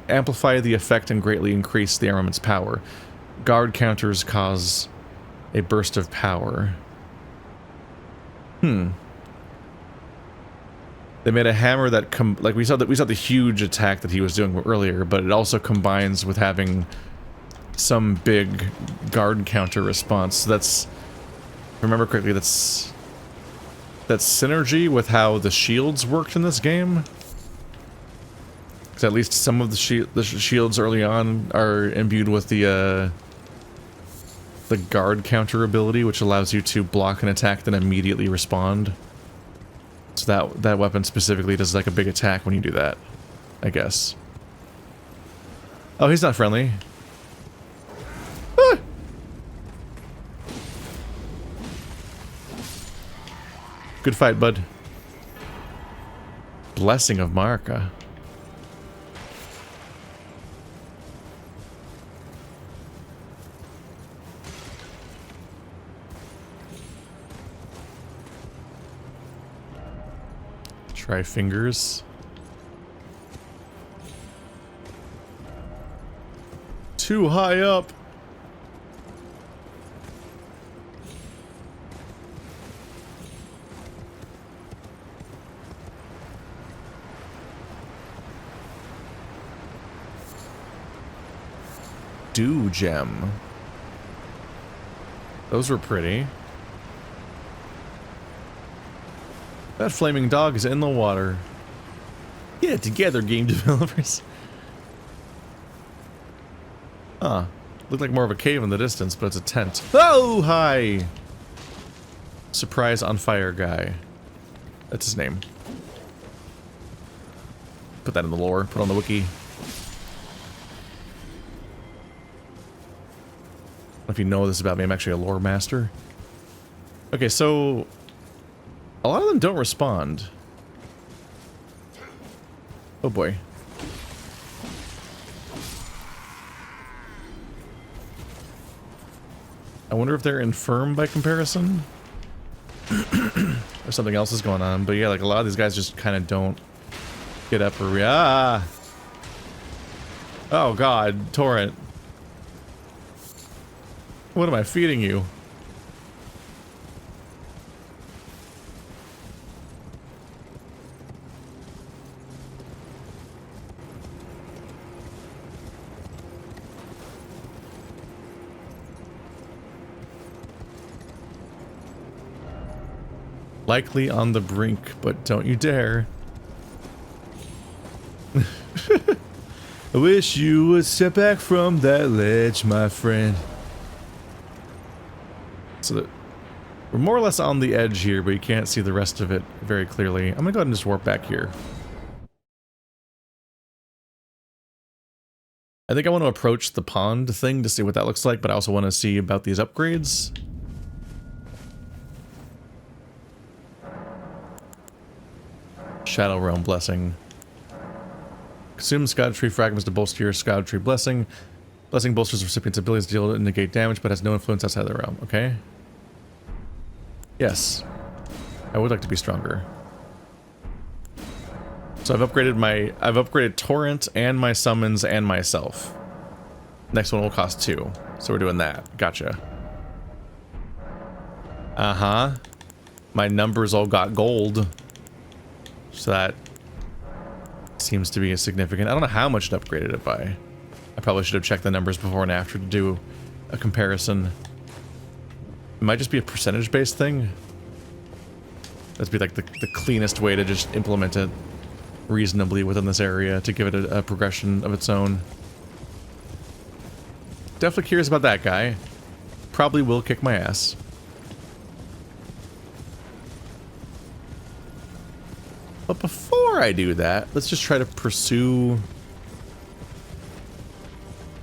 amplify the effect and greatly increase the armament's power. Guard counters cause a burst of power. They made a hammer that like we saw the huge attack that he was doing earlier, but it also combines with having some big guard counter response. So that's, if I remember correctly, that's synergy with how the shields worked in this game. Because at least some of the shields early on are imbued with the guard counter ability, which allows you to block an attack then immediately respond. So that weapon specifically does like a big attack when you do that, I guess. Oh, he's not friendly. Ah! Good fight, bud. Blessing of Marika. Try fingers. Too high up. dew gem. Those were pretty. That flaming dog is in the water. Get it together, game developers. Huh. Looked like more of a cave in the distance, but it's a tent. Oh, hi! Surprise on fire guy. That's his name. Put that in the lore. Put on the wiki. If you know this about me, I'm actually a lore master. Okay, so a lot of them don't respond. Oh boy. I wonder if they're infirm by comparison? Or something else is going on. But yeah, like a lot of these guys just kind of don't get up or Oh god, torrent. What am I feeding you? Likely on the brink, but don't you dare. I wish you would step back from that ledge, my friend. So that we're more or less on the edge here, but you can't see the rest of it very clearly. I'm gonna go ahead and just warp back here. I think I want to approach the pond thing to see what that looks like, but I also want to see about these upgrades. Shadow Realm Blessing. Consume Scout Tree fragments to bolster your Scout Tree Blessing. Blessing bolsters recipient's abilities to deal and negate damage, but has no influence outside the realm. Okay. Yes. I would like to be stronger. So I've upgraded Torrent and my summons and myself. Next one will cost 2. So we're doing that. Gotcha. Uh-huh. My numbers all got gold. So that seems to be significant. I don't know how much it upgraded it by. I probably should have checked the numbers before and after to do a comparison. It might just be a percentage-based thing. That'd be like the cleanest way to just implement it reasonably within this area to give it a progression of its own. Definitely curious about that guy. Probably will kick my ass. But before I do that, let's just try to pursue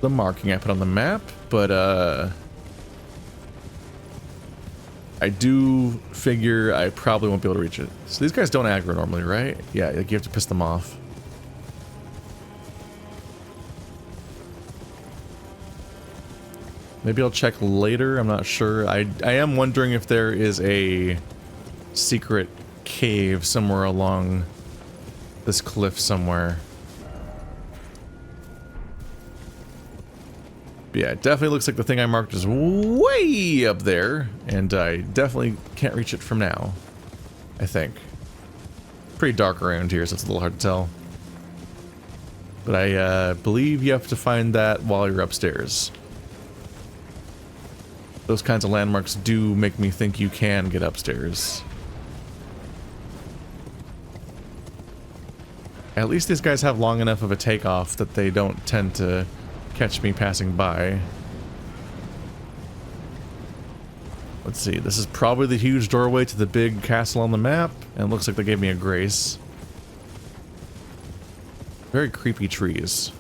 the marking I put on the map, but I do figure I probably won't be able to reach it. So these guys don't aggro normally, right? Yeah, like you have to piss them off. Maybe I'll check later, I'm not sure. I am wondering if there is a secret cave somewhere along this cliff somewhere. But yeah, it definitely looks like the thing I marked is way up there, and I definitely can't reach it from now, I think. Pretty dark around here, so it's a little hard to tell. But I believe you have to find that while you're upstairs. Those kinds of landmarks do make me think you can get upstairs. At least these guys have long enough of a takeoff that they don't tend to catch me passing by. Let's see, this is probably the huge doorway to the big castle on the map, and it looks like they gave me a grace. Very creepy trees.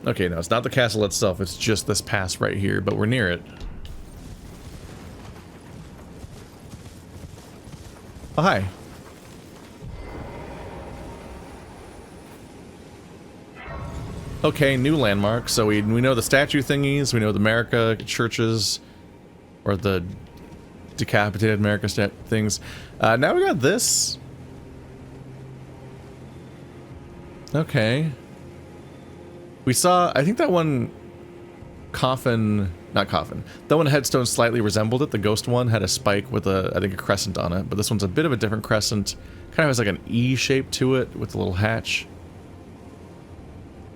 Okay, no, it's not the castle itself, it's just this pass right here, but we're near it. Oh, hi. Okay, new landmark. So we know the statue thingies, we know the America churches, or the decapitated America things. Now we got this. Okay. We saw, I think that one coffin, not coffin, that one headstone slightly resembled it. The ghost one had a spike with a, I think, a crescent on it, but this one's a bit of a different crescent. Kind of has like an E shape to it with a little hatch.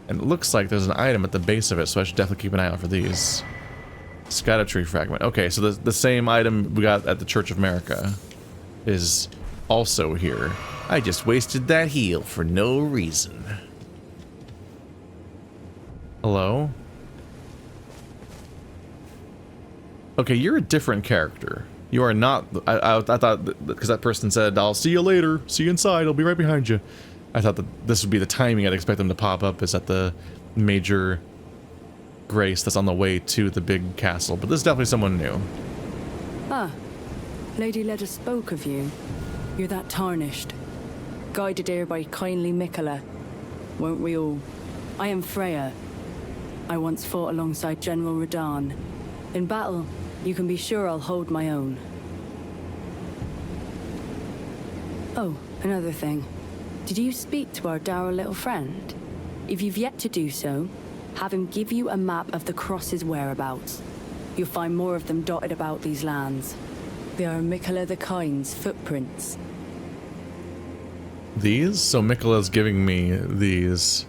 And it looks like there's an item at the base of it, so I should definitely keep an eye out for these. Tree fragment. Okay, so the same item we got at the Church of America is also here. I just wasted that heal for no reason. Hello? Okay, you're a different character. You are not... I thought... Because that person said, I'll see you later. See you inside. I'll be right behind you. I thought that this would be the timing I'd expect them to pop up, is at the major grace that's on the way to the big castle. But this is definitely someone new. Ah. Lady Leda spoke of you. You're that Tarnished. Guided here by kindly Miquella. Weren't we all? I am Freya. I once fought alongside General Radahn. In battle, you can be sure I'll hold my own. Oh, another thing. Did you speak to our dour little friend? If you've yet to do so, have him give you a map of the Cross's whereabouts. You'll find more of them dotted about these lands. They are Miquella the Kind's footprints. These? So Miquella's giving me these.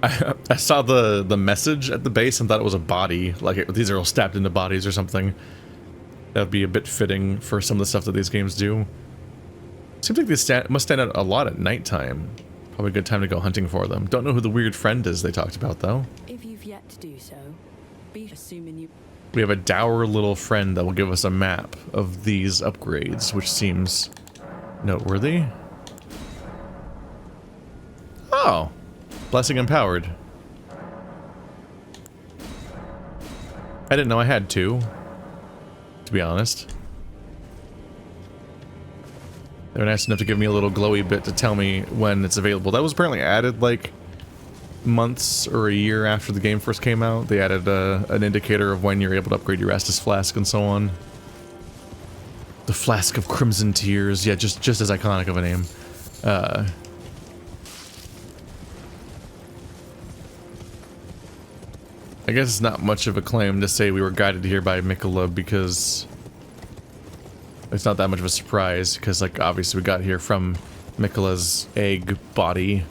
I saw the message at the base and thought it was a body. Like, these are all stabbed into bodies or something. That would be a bit fitting for some of the stuff that these games do. Seems like they must stand out a lot at nighttime. Probably a good time to go hunting for them. Don't know who the weird friend is they talked about, though. If you've yet to do so, be assuming you... We have a dour little friend that will give us a map of these upgrades, which seems noteworthy. Oh! Blessing empowered. I didn't know I had two, to be honest. They were nice enough to give me a little glowy bit to tell me when it's available. That was apparently added, like, months or a year after the game first came out. They added an indicator of when you're able to upgrade your Estus Flask and so on. The Flask of Crimson Tears. Yeah, just as iconic of a name. I guess it's not much of a claim to say we were guided here by Miquella, because it's not that much of a surprise, because, like, obviously we got here from Miquella's egg body.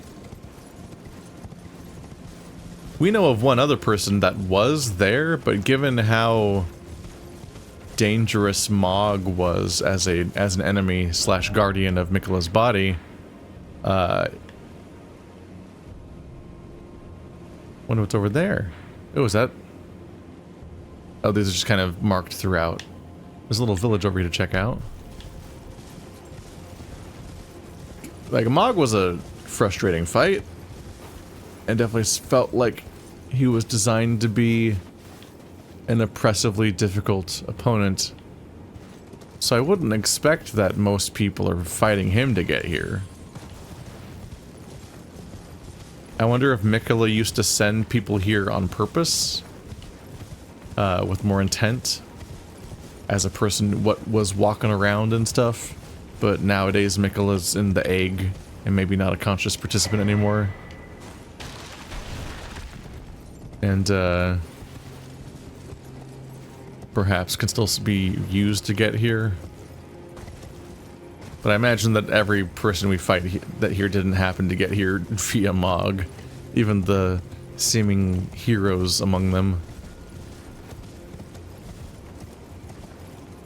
We know of one other person that was there, but given how dangerous Mog was as an enemy slash guardian of Miquella's body, wonder what's over there. Oh, is that? Oh, these are just kind of marked throughout. There's a little village over here to check out. Like, Mog was a frustrating fight, and definitely felt like he was designed to be an oppressively difficult opponent. So I wouldn't expect that most people are fighting him to get here. I wonder if Miquella used to send people here on purpose, with more intent, as a person what was walking around and stuff, but nowadays Miquella's in the egg and maybe not a conscious participant anymore. And perhaps can still be used to get here. But I imagine that every person we fight that here didn't happen to get here via Mog. Even the seeming heroes among them.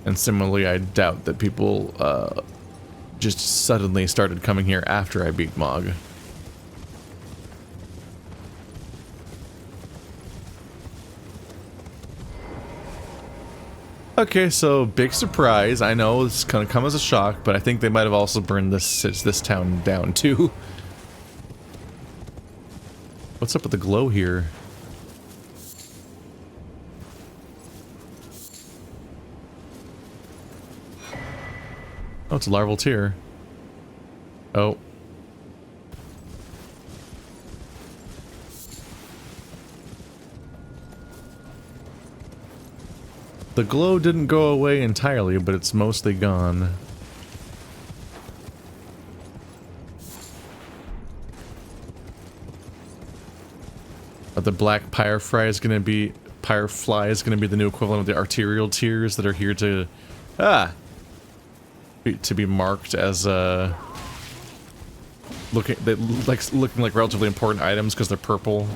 And similarly, I doubt that people just suddenly started coming here after I beat Mog. Okay, so big surprise. I know it's gonna come as a shock, but I think they might have also burned this town down too. What's up with the glow here? Oh, it's a larval tear. Oh. The glow didn't go away entirely, but it's mostly gone. But the black pyrefly is gonna be the new equivalent of the arterial tears that are here to be marked as looking like relatively important items because they're purple,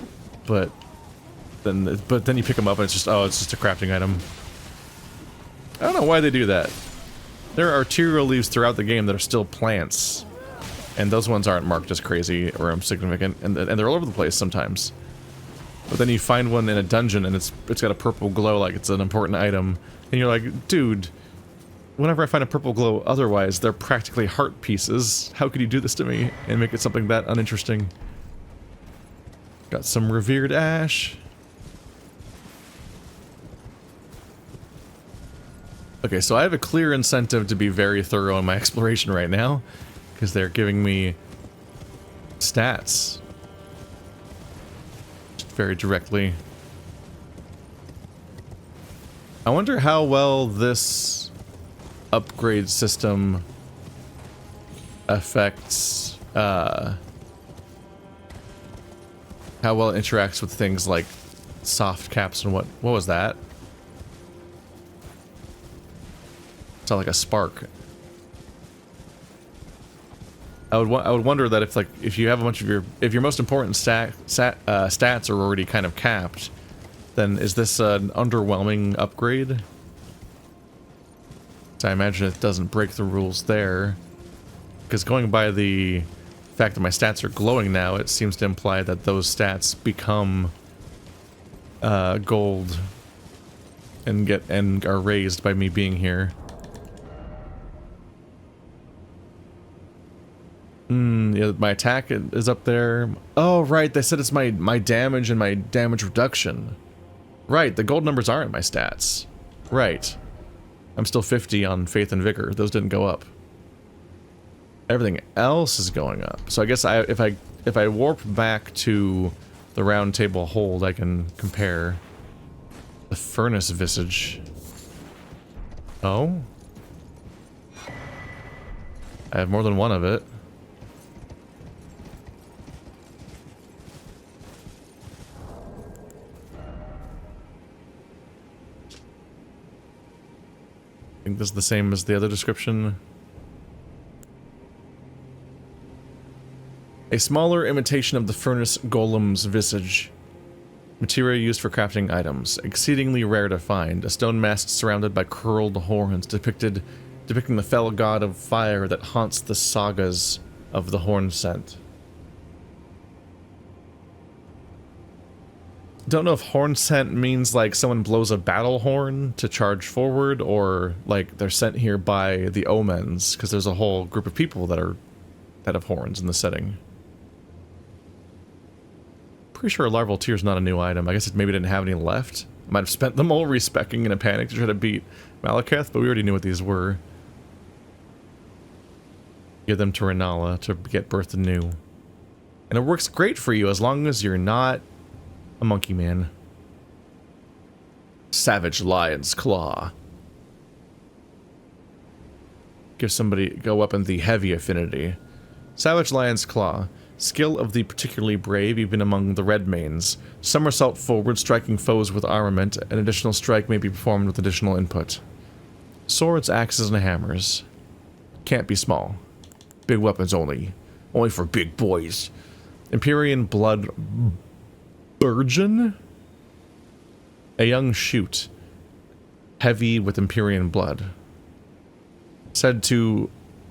but then you pick them up and it's just a crafting item. I don't know why they do that. There are arterial leaves throughout the game that are still plants, and those ones aren't marked as crazy or insignificant, and they're all over the place sometimes. But then you find one in a dungeon and it's got a purple glow like it's an important item, and you're like, dude, whenever I find a purple glow otherwise, they're practically heart pieces. How could you do this to me and make it something that uninteresting? Got some revered ash. Okay, so I have a clear incentive to be very thorough in my exploration right now, because they're giving me stats just very directly. I wonder how well this upgrade system affects, how well it interacts with things like soft caps and what was that? Sound like a spark. I would wonder that if you have a bunch of if your most important stats are already kind of capped, then is this an underwhelming upgrade? So I imagine it doesn't break the rules there, because going by the fact that my stats are glowing now, it seems to imply that those stats become gold and are raised by me being here. Yeah, my attack is up there. Oh, right, they said it's my damage and my damage reduction. Right, the gold numbers aren't my stats. Right. I'm still 50 on Faith and Vigor. Those didn't go up. Everything else is going up. So I guess if I warp back to the round table hold, I can compare. The furnace visage. Oh? I have more than one of it. I think this is the same as the other description. A smaller imitation of the furnace golem's visage. Material used for crafting items. Exceedingly rare to find. A stone mask surrounded by curled horns depicting the fell god of fire that haunts the sagas of the horn scent. Don't know if horn scent means like someone blows a battle horn to charge forward, or like they're sent here by the omens, because there's a whole group of people that have horns in the setting. Pretty sure a larval tear is not a new item. I guess it maybe didn't have any left. Might have spent them all respecking in a panic to try to beat Malekith, but we already knew what these were. Give them to Renala to get birthed anew. And it works great for you as long as you're not a monkey man. Savage Lion's Claw. Go up in the heavy affinity. Savage Lion's Claw. Skill of the particularly brave, even among the Redmanes. Somersault forward, striking foes with armament. An additional strike may be performed with additional input. Swords, axes, and hammers. Can't be small. Big weapons only. Only for big boys. Empyrean Blood Burgeon? A young shoot. Heavy with Empyrean blood. Said to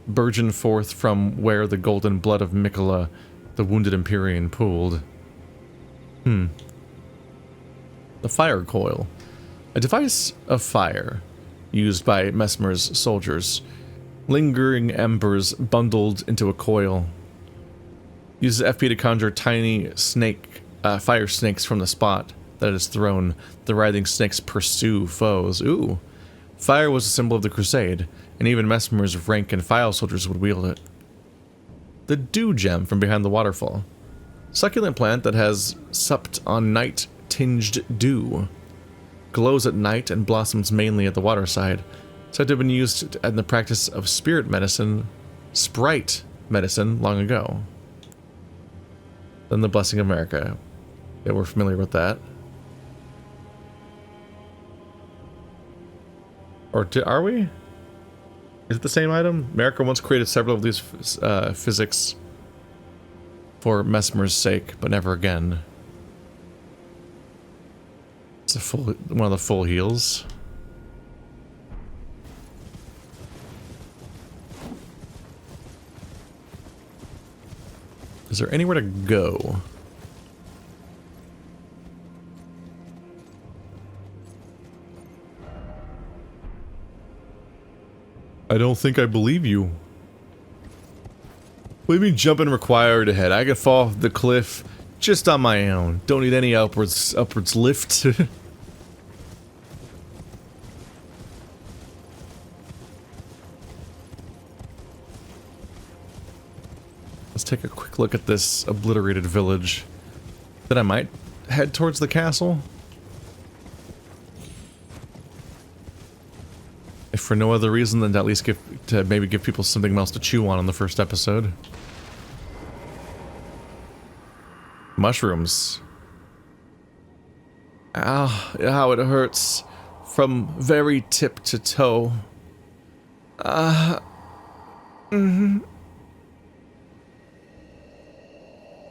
burgeon forth from where the golden blood of Miquella, the wounded Empyrean, pooled. The fire coil. A device of fire used by Mesmer's soldiers. Lingering embers bundled into a coil. Uses FP to conjure tiny fire snakes from the spot that it is thrown. The writhing snakes pursue foes. Ooh. Fire was a symbol of the crusade, and even Mesmer's rank and file soldiers would wield it. The dew gem from behind the waterfall. Succulent plant that has supped on night-tinged dew. Glows at night and blossoms mainly at the waterside. Said to have been used in the practice of spirit medicine, sprite medicine, long ago. Then the Blessing of America. Yeah, we're familiar with that. Or are we? Is it the same item? America once created several of these physics For Mesmer's sake, but never again. It's a full, one of the full heals. Is there anywhere to go? I don't think I believe you. What do you mean jumping required ahead? I could fall off the cliff just on my own. Don't need any upwards lift. Let's take a quick look at this obliterated village. Then I might head towards the castle. If for no other reason than to at least maybe give people something else to chew on in the first episode. Mushrooms. Ah, how it hurts. From very tip to toe.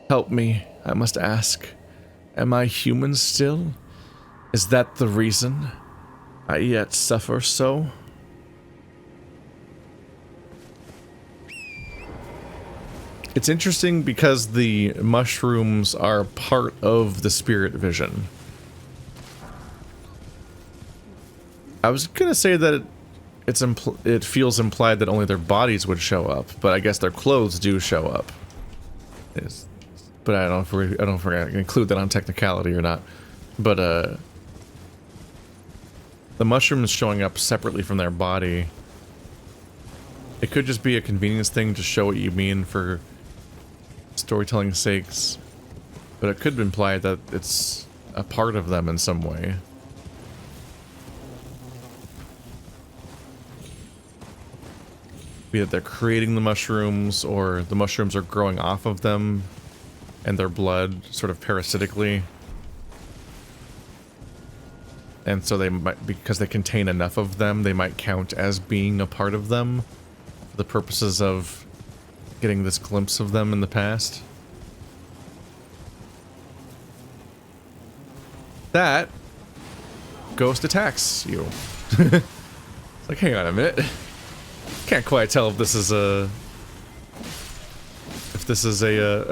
Help me, I must ask. Am I human still? Is that the reason I yet suffer so? It's interesting because the mushrooms are part of the spirit vision. I was gonna say that it feels implied that only their bodies would show up, but I guess their clothes do show up. But I don't know if we're gonna include that on technicality or not. But the mushrooms showing up separately from their body. It could just be a convenience thing to show what you mean for storytelling sakes, but it could imply that it's a part of them in some way. Be that they're creating the mushrooms, or the mushrooms are growing off of them and their blood sort of parasitically. And so they might, because they contain enough of them, they might count as being a part of them for the purposes of getting this glimpse of them in the past. That ghost attacks you. It's like, hang on a minute. Can't quite tell if this is a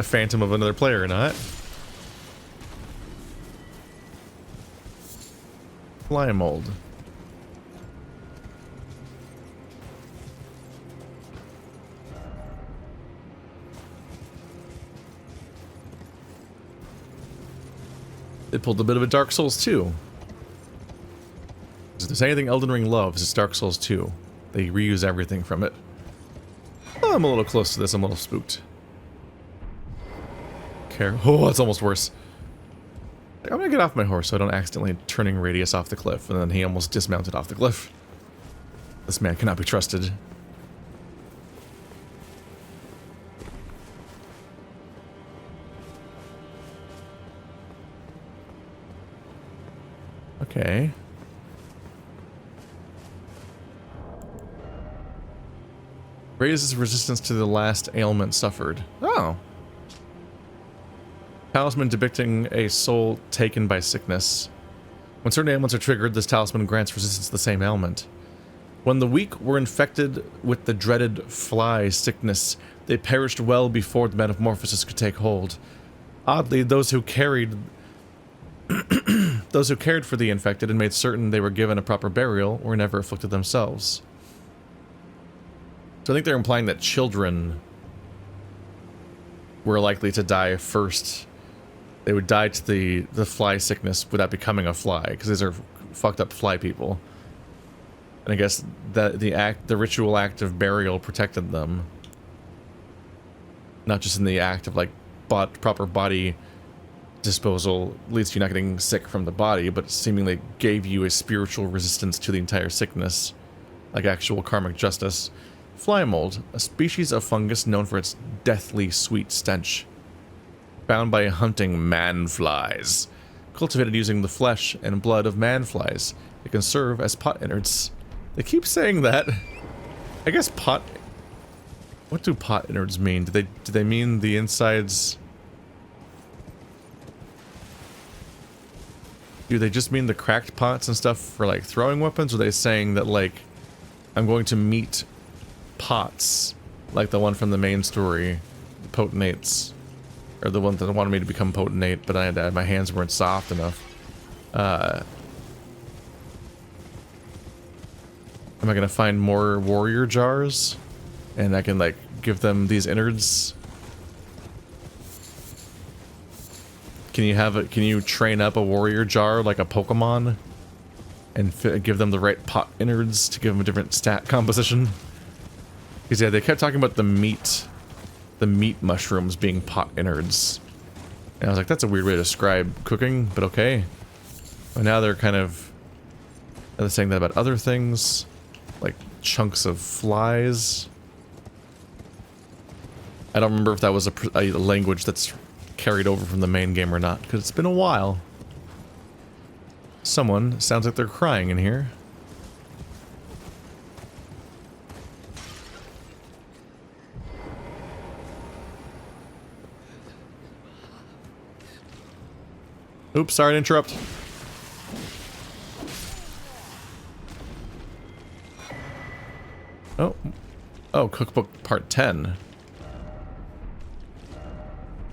phantom of another player or not. Fly mold. It pulled a bit of a Dark Souls 2. If there's anything Elden Ring loves, it's Dark Souls 2. They reuse everything from it. Oh, I'm a little close to this. I'm a little spooked. Oh, that's almost worse. I'm gonna get off my horse so I don't accidentally turning radius off the cliff, and then he almost dismounted off the cliff. This man cannot be trusted. Okay. Raises resistance to the last ailment suffered. Oh. Talisman depicting a soul taken by sickness. When certain ailments are triggered, this talisman grants resistance to the same ailment. When the weak were infected with the dreaded fly sickness, they perished well before the metamorphosis could take hold. Oddly, those who cared for the infected and made certain they were given a proper burial were never afflicted themselves. So I think they're implying that children were likely to die first. They would die to the fly sickness without becoming a fly, because these are fucked up fly people. And I guess that the ritual act of burial protected them. Not just in the act of like proper body disposal, at least you're not getting sick from the body, but seemingly gave you a spiritual resistance to the entire sickness, like actual karmic justice. Fly mold, a species of fungus known for its deathly sweet stench. Found by hunting man-flies. Cultivated using the flesh and blood of man-flies. It can serve as pot innards. They keep saying that. I guess pot... What do pot innards mean? Do they mean the insides Do they just mean the cracked pots and stuff for like throwing weapons? Or are they saying that like I'm going to meet pots like the one from the main story, the potentates, or the one that wanted me to become potentate, but my hands weren't soft enough. Am I gonna find more warrior jars, and I can like give them these innards? Can you train up a warrior jar like a Pokemon, and give them the right pot innards to give them a different stat composition? Because yeah, they kept talking about the meat mushrooms being pot innards, and I was like, that's a weird way to describe cooking, but okay. But now they're saying that about other things, like chunks of flies. I don't remember if that was a language that's carried over from the main game or not, because it's been a while. Someone sounds like they're crying in here. Oops, sorry to interrupt. Oh, cookbook part 10.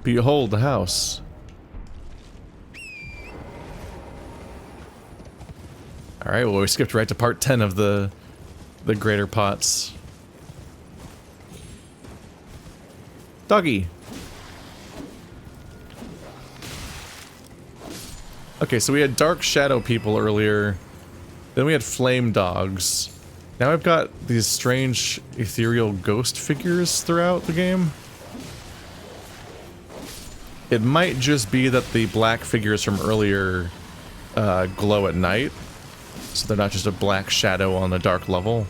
Behold the house. Alright, well we skipped right to part 10 of the greater pots. Doggy. Okay, so we had dark shadow people earlier. Then we had flame dogs. Now I've got these strange ethereal ghost figures throughout the game. It might just be that the black figures from earlier glow at night, so they're not just a black shadow on a dark level.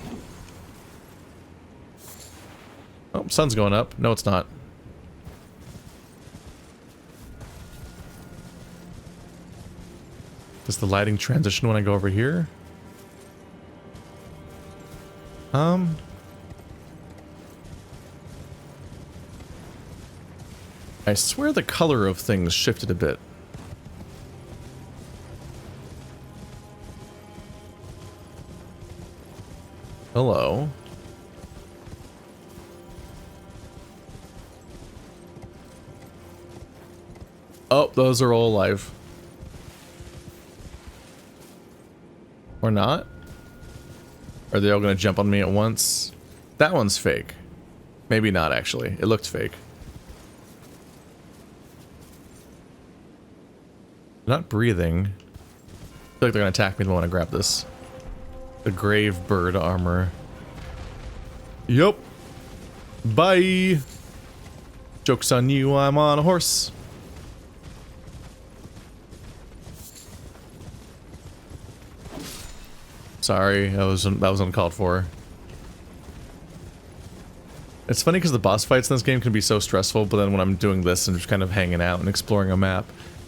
Oh, sun's going up. No, it's not. Does the lighting transition when I go over here? I swear the color of things shifted a bit. Hello. Oh, those are all alive. Or not? Are they all gonna jump on me at once? That one's fake. Maybe not, actually. It looked fake. They're not breathing. I feel like they're gonna attack me the moment I grab this. The grave bird armor. Yup. Bye. Joke's on you, I'm on a horse. Sorry, that was uncalled for. It's funny because the boss fights in this game can be so stressful, but then when I'm doing this and just kind of hanging out and exploring a map,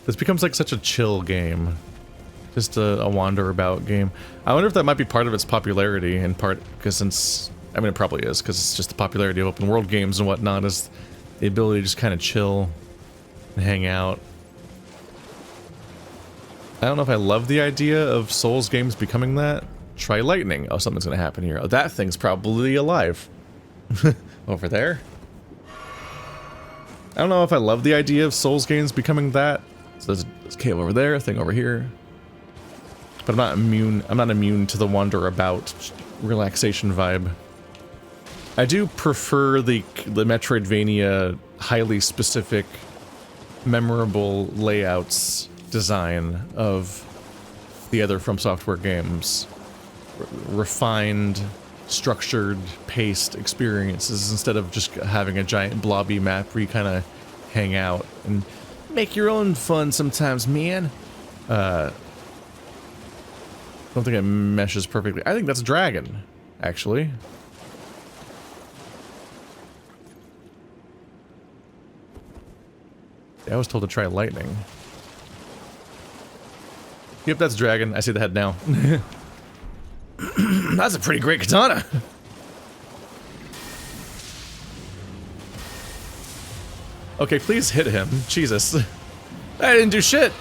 this becomes like such a chill game. Just a wander about game. I wonder if that might be part of its popularity, in part because since, I mean it probably is, because it's just the popularity of open world games and whatnot is the ability to just kind of chill and hang out. I don't know if I love the idea of Souls games becoming that. Try lightning. Oh, something's gonna happen here. Oh, that thing's probably alive. Over there. I don't know if I love the idea of Souls games becoming that. So there's a cave over there, a thing over here. But I'm not immune to the wander about relaxation vibe. I do prefer the Metroidvania highly specific, memorable layouts design of the other From Software games. Refined, structured, paced experiences instead of just having a giant blobby map where you kind of hang out and make your own fun sometimes, man. I don't think it meshes perfectly. I think that's a dragon, actually. I was told to try lightning. Yep, that's a dragon. I see the head now. That's a pretty great katana. Okay, please hit him. Jesus. I didn't do shit.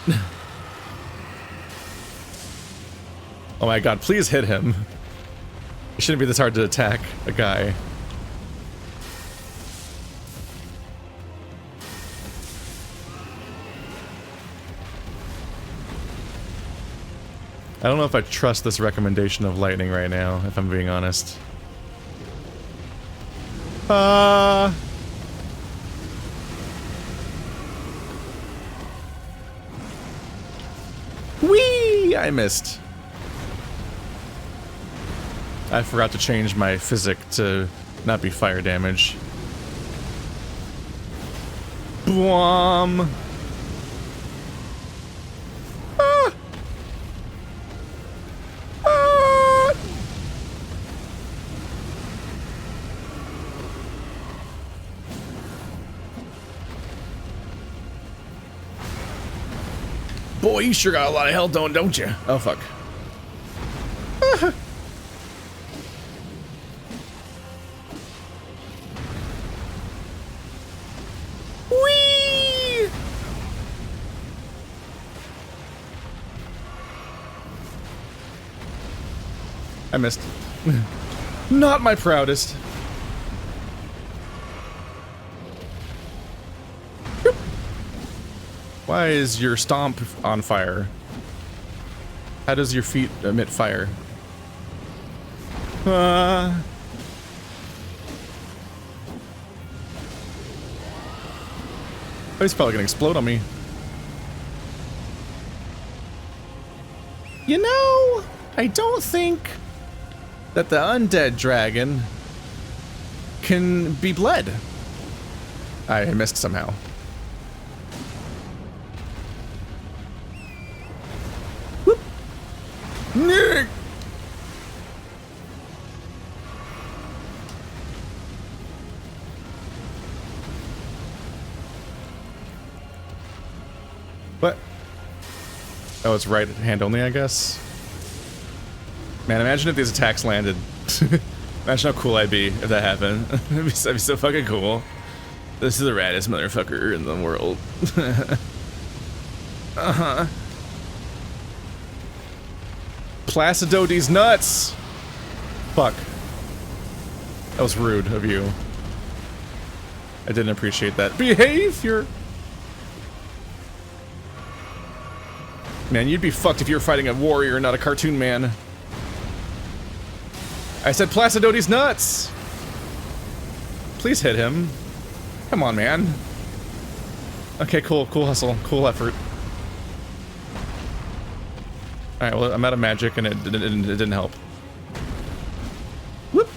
Oh my god, please hit him. It shouldn't be this hard to attack a guy. I don't know if I trust this recommendation of lightning right now, if I'm being honest. Whee! I missed. I forgot to change my physic to not be fire damage. Bwom! Ah! Ah! Boy, you sure got a lot of hell, don't you? Oh, fuck. Ah. Whee! I missed. Not my proudest. Why is your stomp on fire? How does your feet emit fire? Oh, he's probably gonna explode on me. You know, I don't think that the undead dragon can be bled. I missed somehow. Whoop. Nick. What? Oh, it's right hand only, I guess. Man, imagine if these attacks landed. Imagine how cool I'd be if that happened. That'd be so fucking cool. This is the raddest motherfucker in the world. Uh-huh. Placidotes nuts! Fuck. That was rude of you. I didn't appreciate that behavior. Man, you'd be fucked if you were fighting a warrior, not a cartoon man. I said Placidotes nuts! Please hit him. Come on, man. Okay, cool hustle, cool effort. Alright, well, I'm out of magic and it didn't help. Whoop!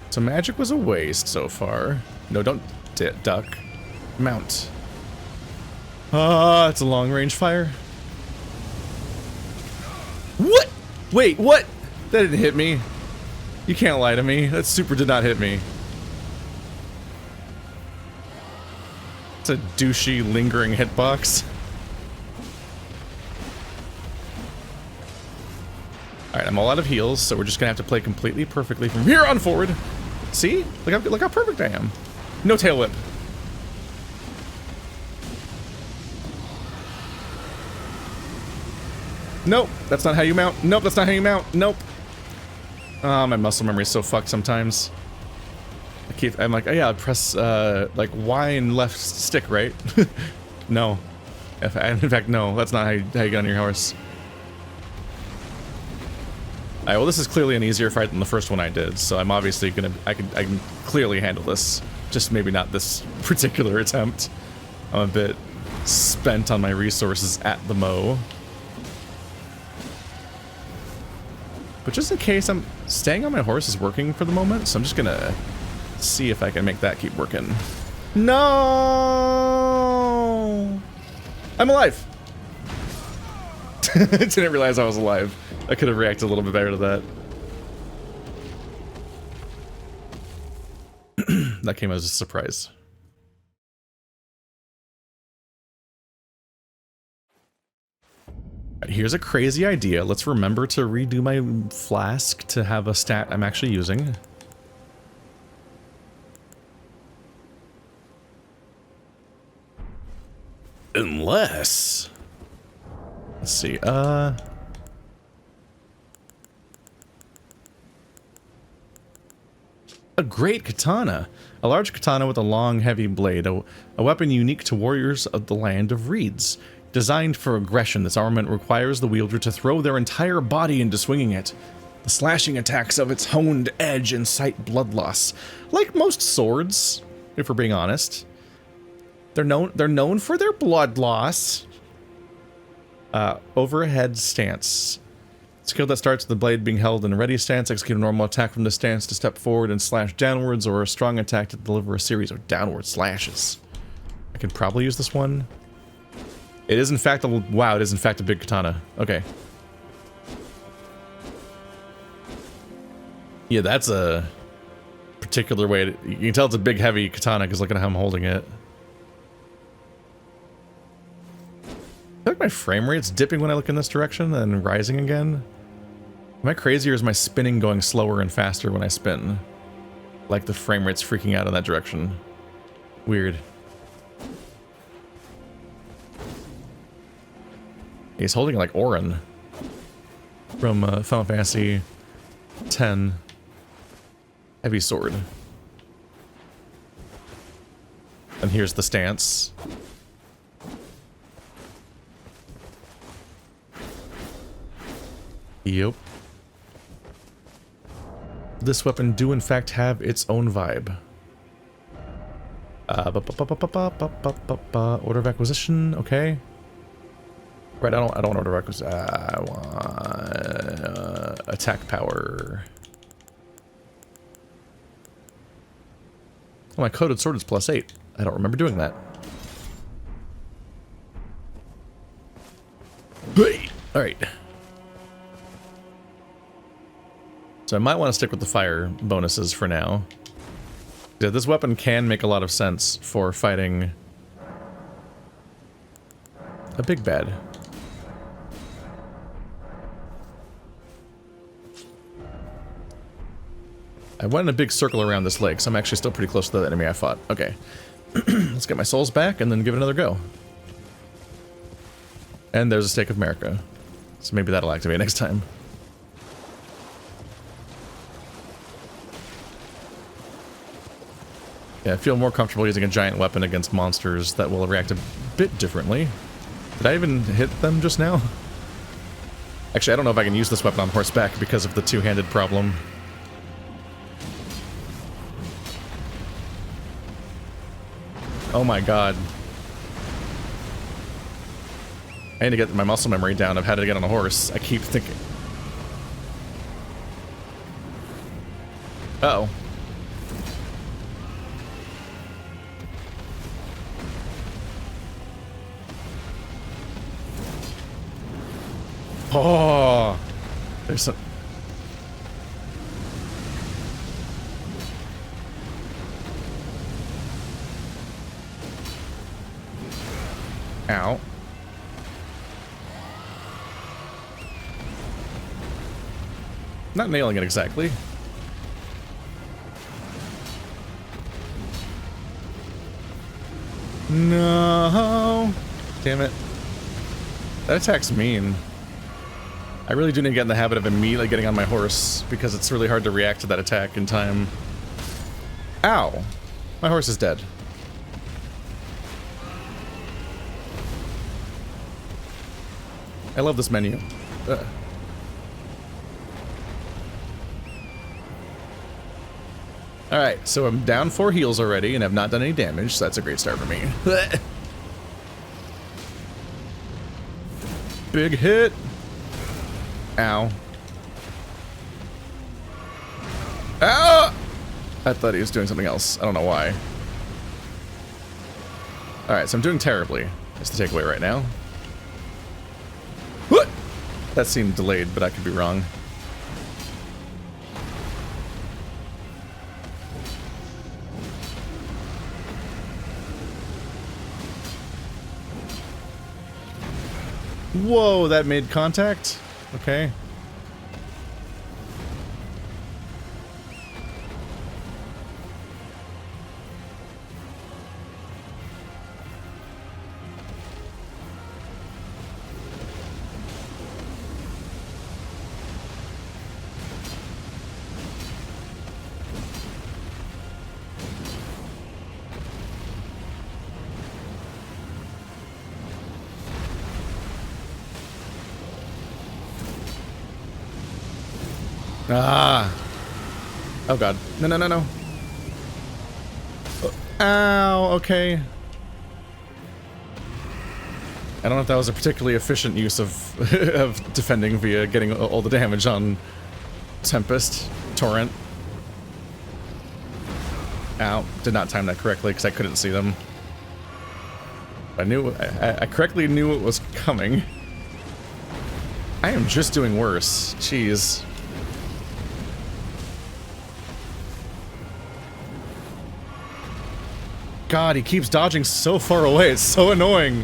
So magic was a waste so far. No, don't duck. Mount. It's a long-range fire. What? Wait, what? That didn't hit me. You can't lie to me. That super did not hit me. It's a douchey, lingering hitbox. Alright, I'm all out of heals, so we're just gonna have to play completely perfectly from here on forward. See? Look how perfect I am. No tail whip. Nope, that's not how you mount. Nope, that's not how you mount. Nope. My muscle memory is so fucked sometimes. I'm like, oh yeah, press, like, Y and left stick, right? No. In fact, no, that's not how you get on your horse. Alright, well, this is clearly an easier fight than the first one I did, so I'm obviously gonna, I can clearly handle this. Just maybe not this particular attempt. I'm a bit spent on my resources at the mo. But just in case, I'm staying on my horse is working for the moment, so I'm just gonna see if I can make that keep working. No! I'm alive! Didn't realize I was alive. I could have reacted a little bit better to that. That came as a surprise. Here's a crazy idea. Let's remember to redo my flask to have a stat I'm actually using. Unless... Let's see, a great katana. A large katana with a long, heavy blade. A weapon unique to warriors of the land of reeds. Designed for aggression, this armament requires the wielder to throw their entire body into swinging it. The slashing attacks of its honed edge incite blood loss. Like most swords, if we're being honest. They're known for their blood loss. Overhead stance. Skill that starts with the blade being held in a ready stance. Execute a normal attack from the stance to step forward and slash downwards, or a strong attack to deliver a series of downward slashes. I could probably use this one. It is in fact a... Wow, it is in fact a big katana. Okay. Yeah, that's a particular way to... You can tell it's a big, heavy katana because look at how I'm holding it. I feel like my frame rate's dipping when I look in this direction and rising again. Am I crazy or is my spinning going slower and faster when I spin? Like the frame rate's freaking out in that direction. Weird. He's holding like Orin from Final Fantasy X. Heavy sword. And here's the stance. Yep. This weapon do in fact have its own vibe. Order of acquisition, okay. Right, I don't want order of acquisition. I want attack power. Oh, my coded sword is +8. I don't remember doing that. Alright. So I might want to stick with the fire bonuses for now. Yeah, this weapon can make a lot of sense for fighting a big bad. I went in a big circle around this lake, so I'm actually still pretty close to the enemy I fought. Okay. Let's get my souls back and then give it another go. And there's a Stake of America. So maybe that'll activate next time. Yeah, I feel more comfortable using a giant weapon against monsters that will react a bit differently. Did I even hit them just now? Actually, I don't know if I can use this weapon on horseback because of the two-handed problem. Oh my god. I need to get my muscle memory down of how to get on a horse. I keep thinking... Uh-oh. Oh, there's some... Ow. Not nailing it exactly. No. Damn it. That attack's mean. I really do need to get in the habit of immediately getting on my horse, because it's really hard to react to that attack in time. Ow! My horse is dead. I love this menu. Alright, so I'm down 4 heals already and have not done any damage, so that's a great start for me. Big hit! Ow. Ow! I thought he was doing something else. I don't know why. Alright, so I'm doing terribly. That's the takeaway right now. What? That seemed delayed, but I could be wrong. Whoa, that made contact? Okay. Ah. Oh god. No, no, no, no. Ow, okay. I don't know if that was a particularly efficient use of of defending via getting all the damage on Tempest, Torrent. Ow, did not time that correctly because I couldn't see them. I correctly knew it was coming. I am just doing worse. Jeez. God, he keeps dodging so far away. It's so annoying.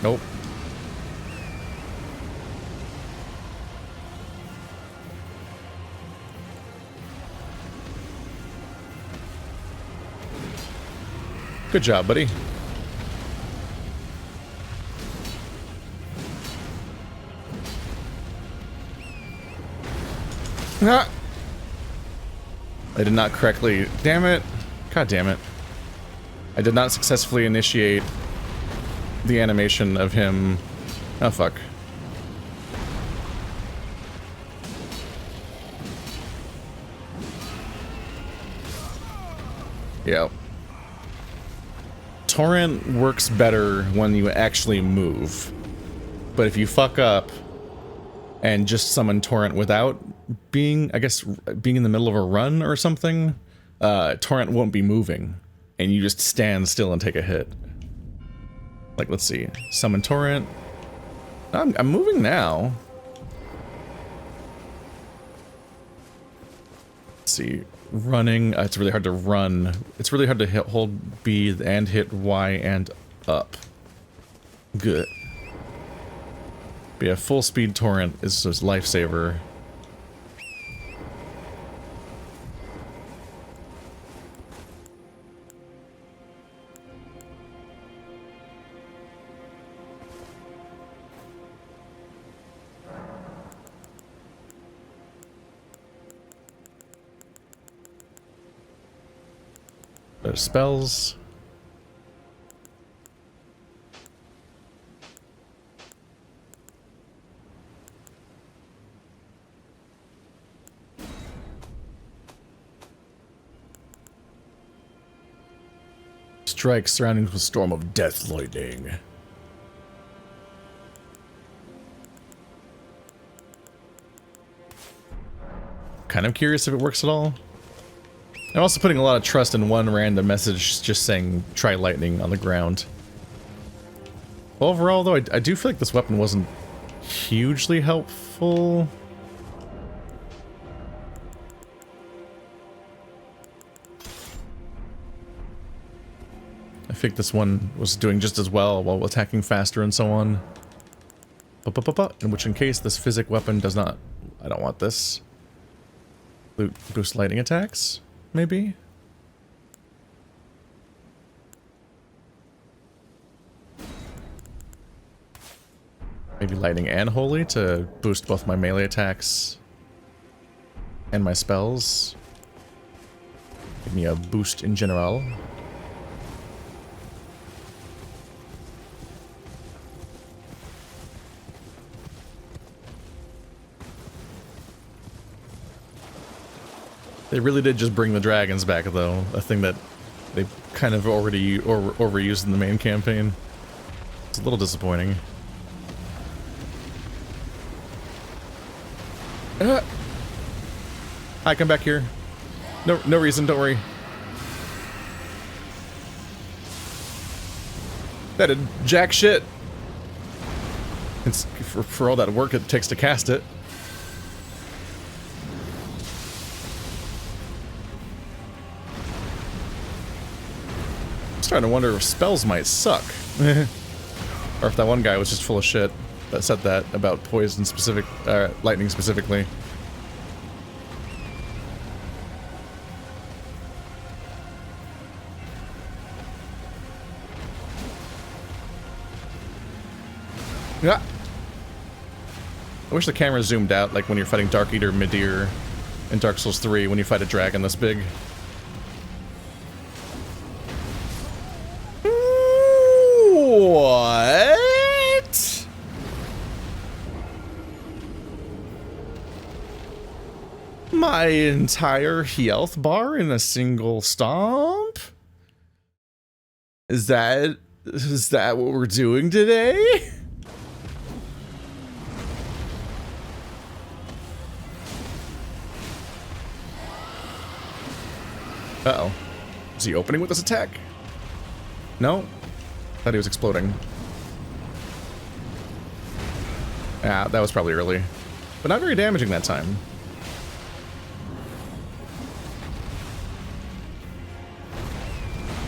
Nope. Good job, buddy. Ah! I did not correctly. Damn it. God damn it. I did not successfully initiate the animation of him. Oh, fuck. Yep. Torrent works better when you actually move. But if you fuck up and just summon Torrent without being, I guess, being in the middle of a run or something, Torrent won't be moving. And you just stand still and take a hit. Like, let's see. Summon Torrent. I'm moving now. Let's see. Running. It's really hard to run. It's really hard to hold B and hit Y and up. Good. But yeah, full speed Torrent is just lifesaver. There's spells. Strike surroundings with storm of death lightning. Kind of curious if it works at all. I'm also putting a lot of trust in one random message just saying try lightning on the ground. Overall, though, I do feel like this weapon wasn't hugely helpful. I think this one was doing just as well while attacking faster and so on. In which case, this physic weapon does not... I don't want this. Boost lightning attacks? Maybe? Maybe lightning and holy to boost both my melee attacks and my spells. Give me a boost in general. They really did just bring the dragons back, though. A thing that they kind of already overused in the main campaign. It's a little disappointing. Hi, come back here. No reason, don't worry. That did jack shit. It's for all that work it takes to cast it. Starting to wonder if spells might suck. Or if that one guy was just full of shit that said that about poison specific, lightning specifically. Yeah. I wish the camera zoomed out like when you're fighting Dark Eater Midir in Dark Souls 3 when you fight a dragon this big. my entire health bar in a single stomp? Is that what we're doing today? Uh-oh. Is he opening with this attack? No? Thought he was exploding. Ah, that was probably early. But not very damaging that time.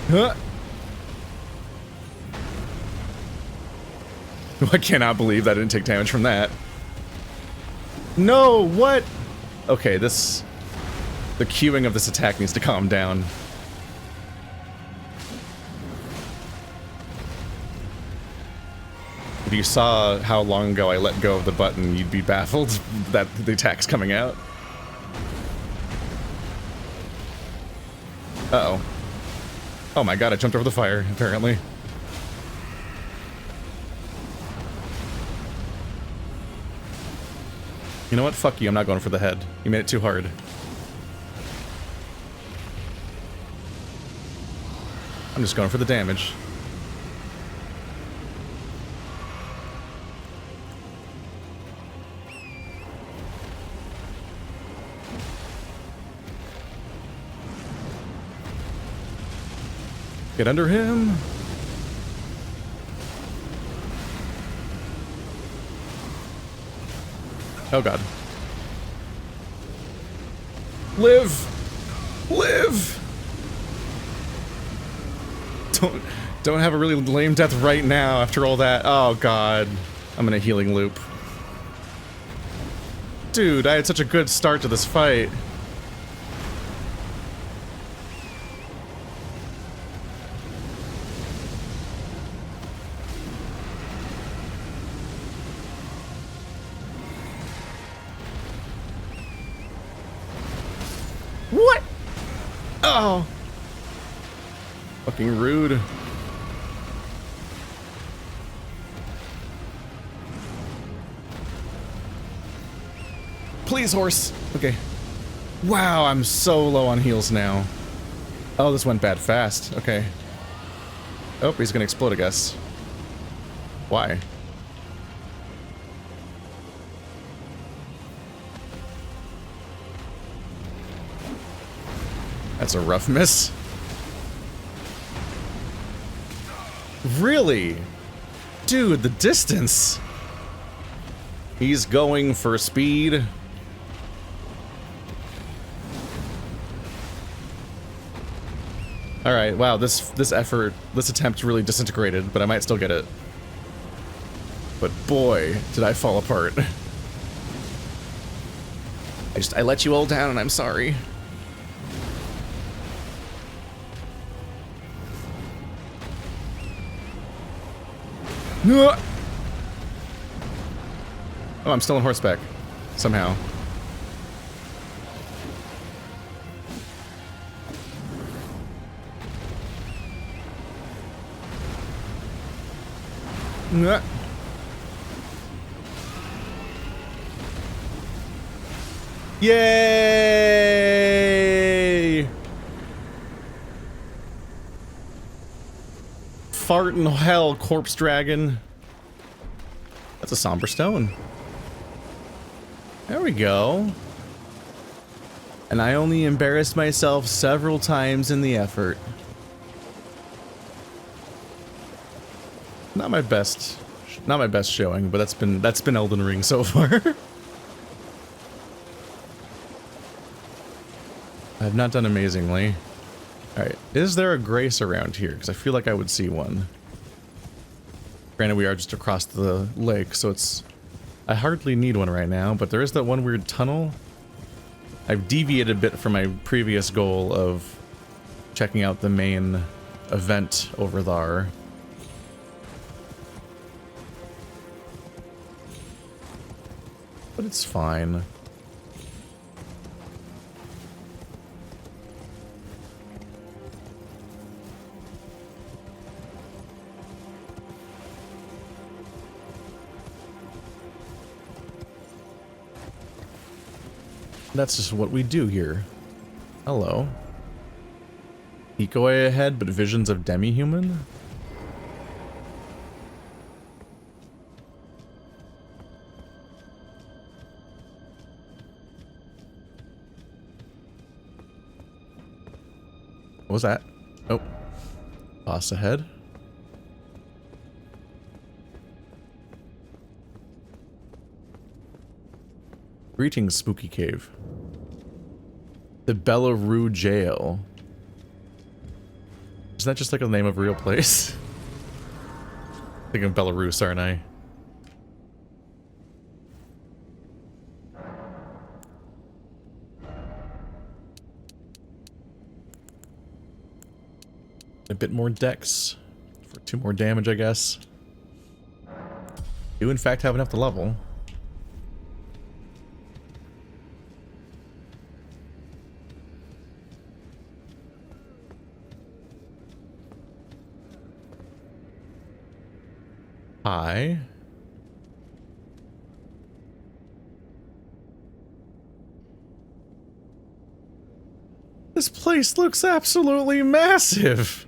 Huh. I cannot believe that I didn't take damage from that. No, what? Okay, the queuing of this attack needs to calm down. If you saw how long ago I let go of the button, you'd be baffled that the attack's coming out. Uh-oh. Oh my god, I jumped over the fire, apparently. You know what? Fuck you, I'm not going for the head. You made it too hard. I'm just going for the damage. Get under him. Oh god. Live! Live! Don't have a really lame death right now after all that. Oh god. I'm in a healing loop. Dude, I had such a good start to this fight. What? Oh. Fucking rude. Please, horse. Okay. Wow, I'm so low on heals now. Oh, this went bad fast. Okay. Oh, he's gonna explode, I guess. Why? That's a rough miss. Really? Dude, the distance. He's going for speed. Alright, wow, this attempt really disintegrated, but I might still get it. But boy, did I fall apart. I let you all down and I'm sorry. Oh, I'm still on horseback. Somehow. Yay! Fart in hell, corpse dragon. That's a somber stone. There we go. And I only embarrassed myself several times in the effort. Not my best showing, but that's been Elden Ring so far. I have not done amazingly. Alright, is there a grace around here? Because I feel like I would see one. Granted, we are just across the lake, so it's... I hardly need one right now, but there is that one weird tunnel. I've deviated a bit from my previous goal of checking out the main event over there. But it's fine. That's just what we do here. Hello. Decoy ahead, but visions of demi-human? What was that? Oh. Boss ahead. Greetings, Spooky Cave. The Bellaroo Jail. Isn't that just like the name of a real place? Thinking of Belarus, aren't I? A bit more dex for 2 more damage, I guess. Do in fact have enough to level. Hi. This place looks absolutely massive.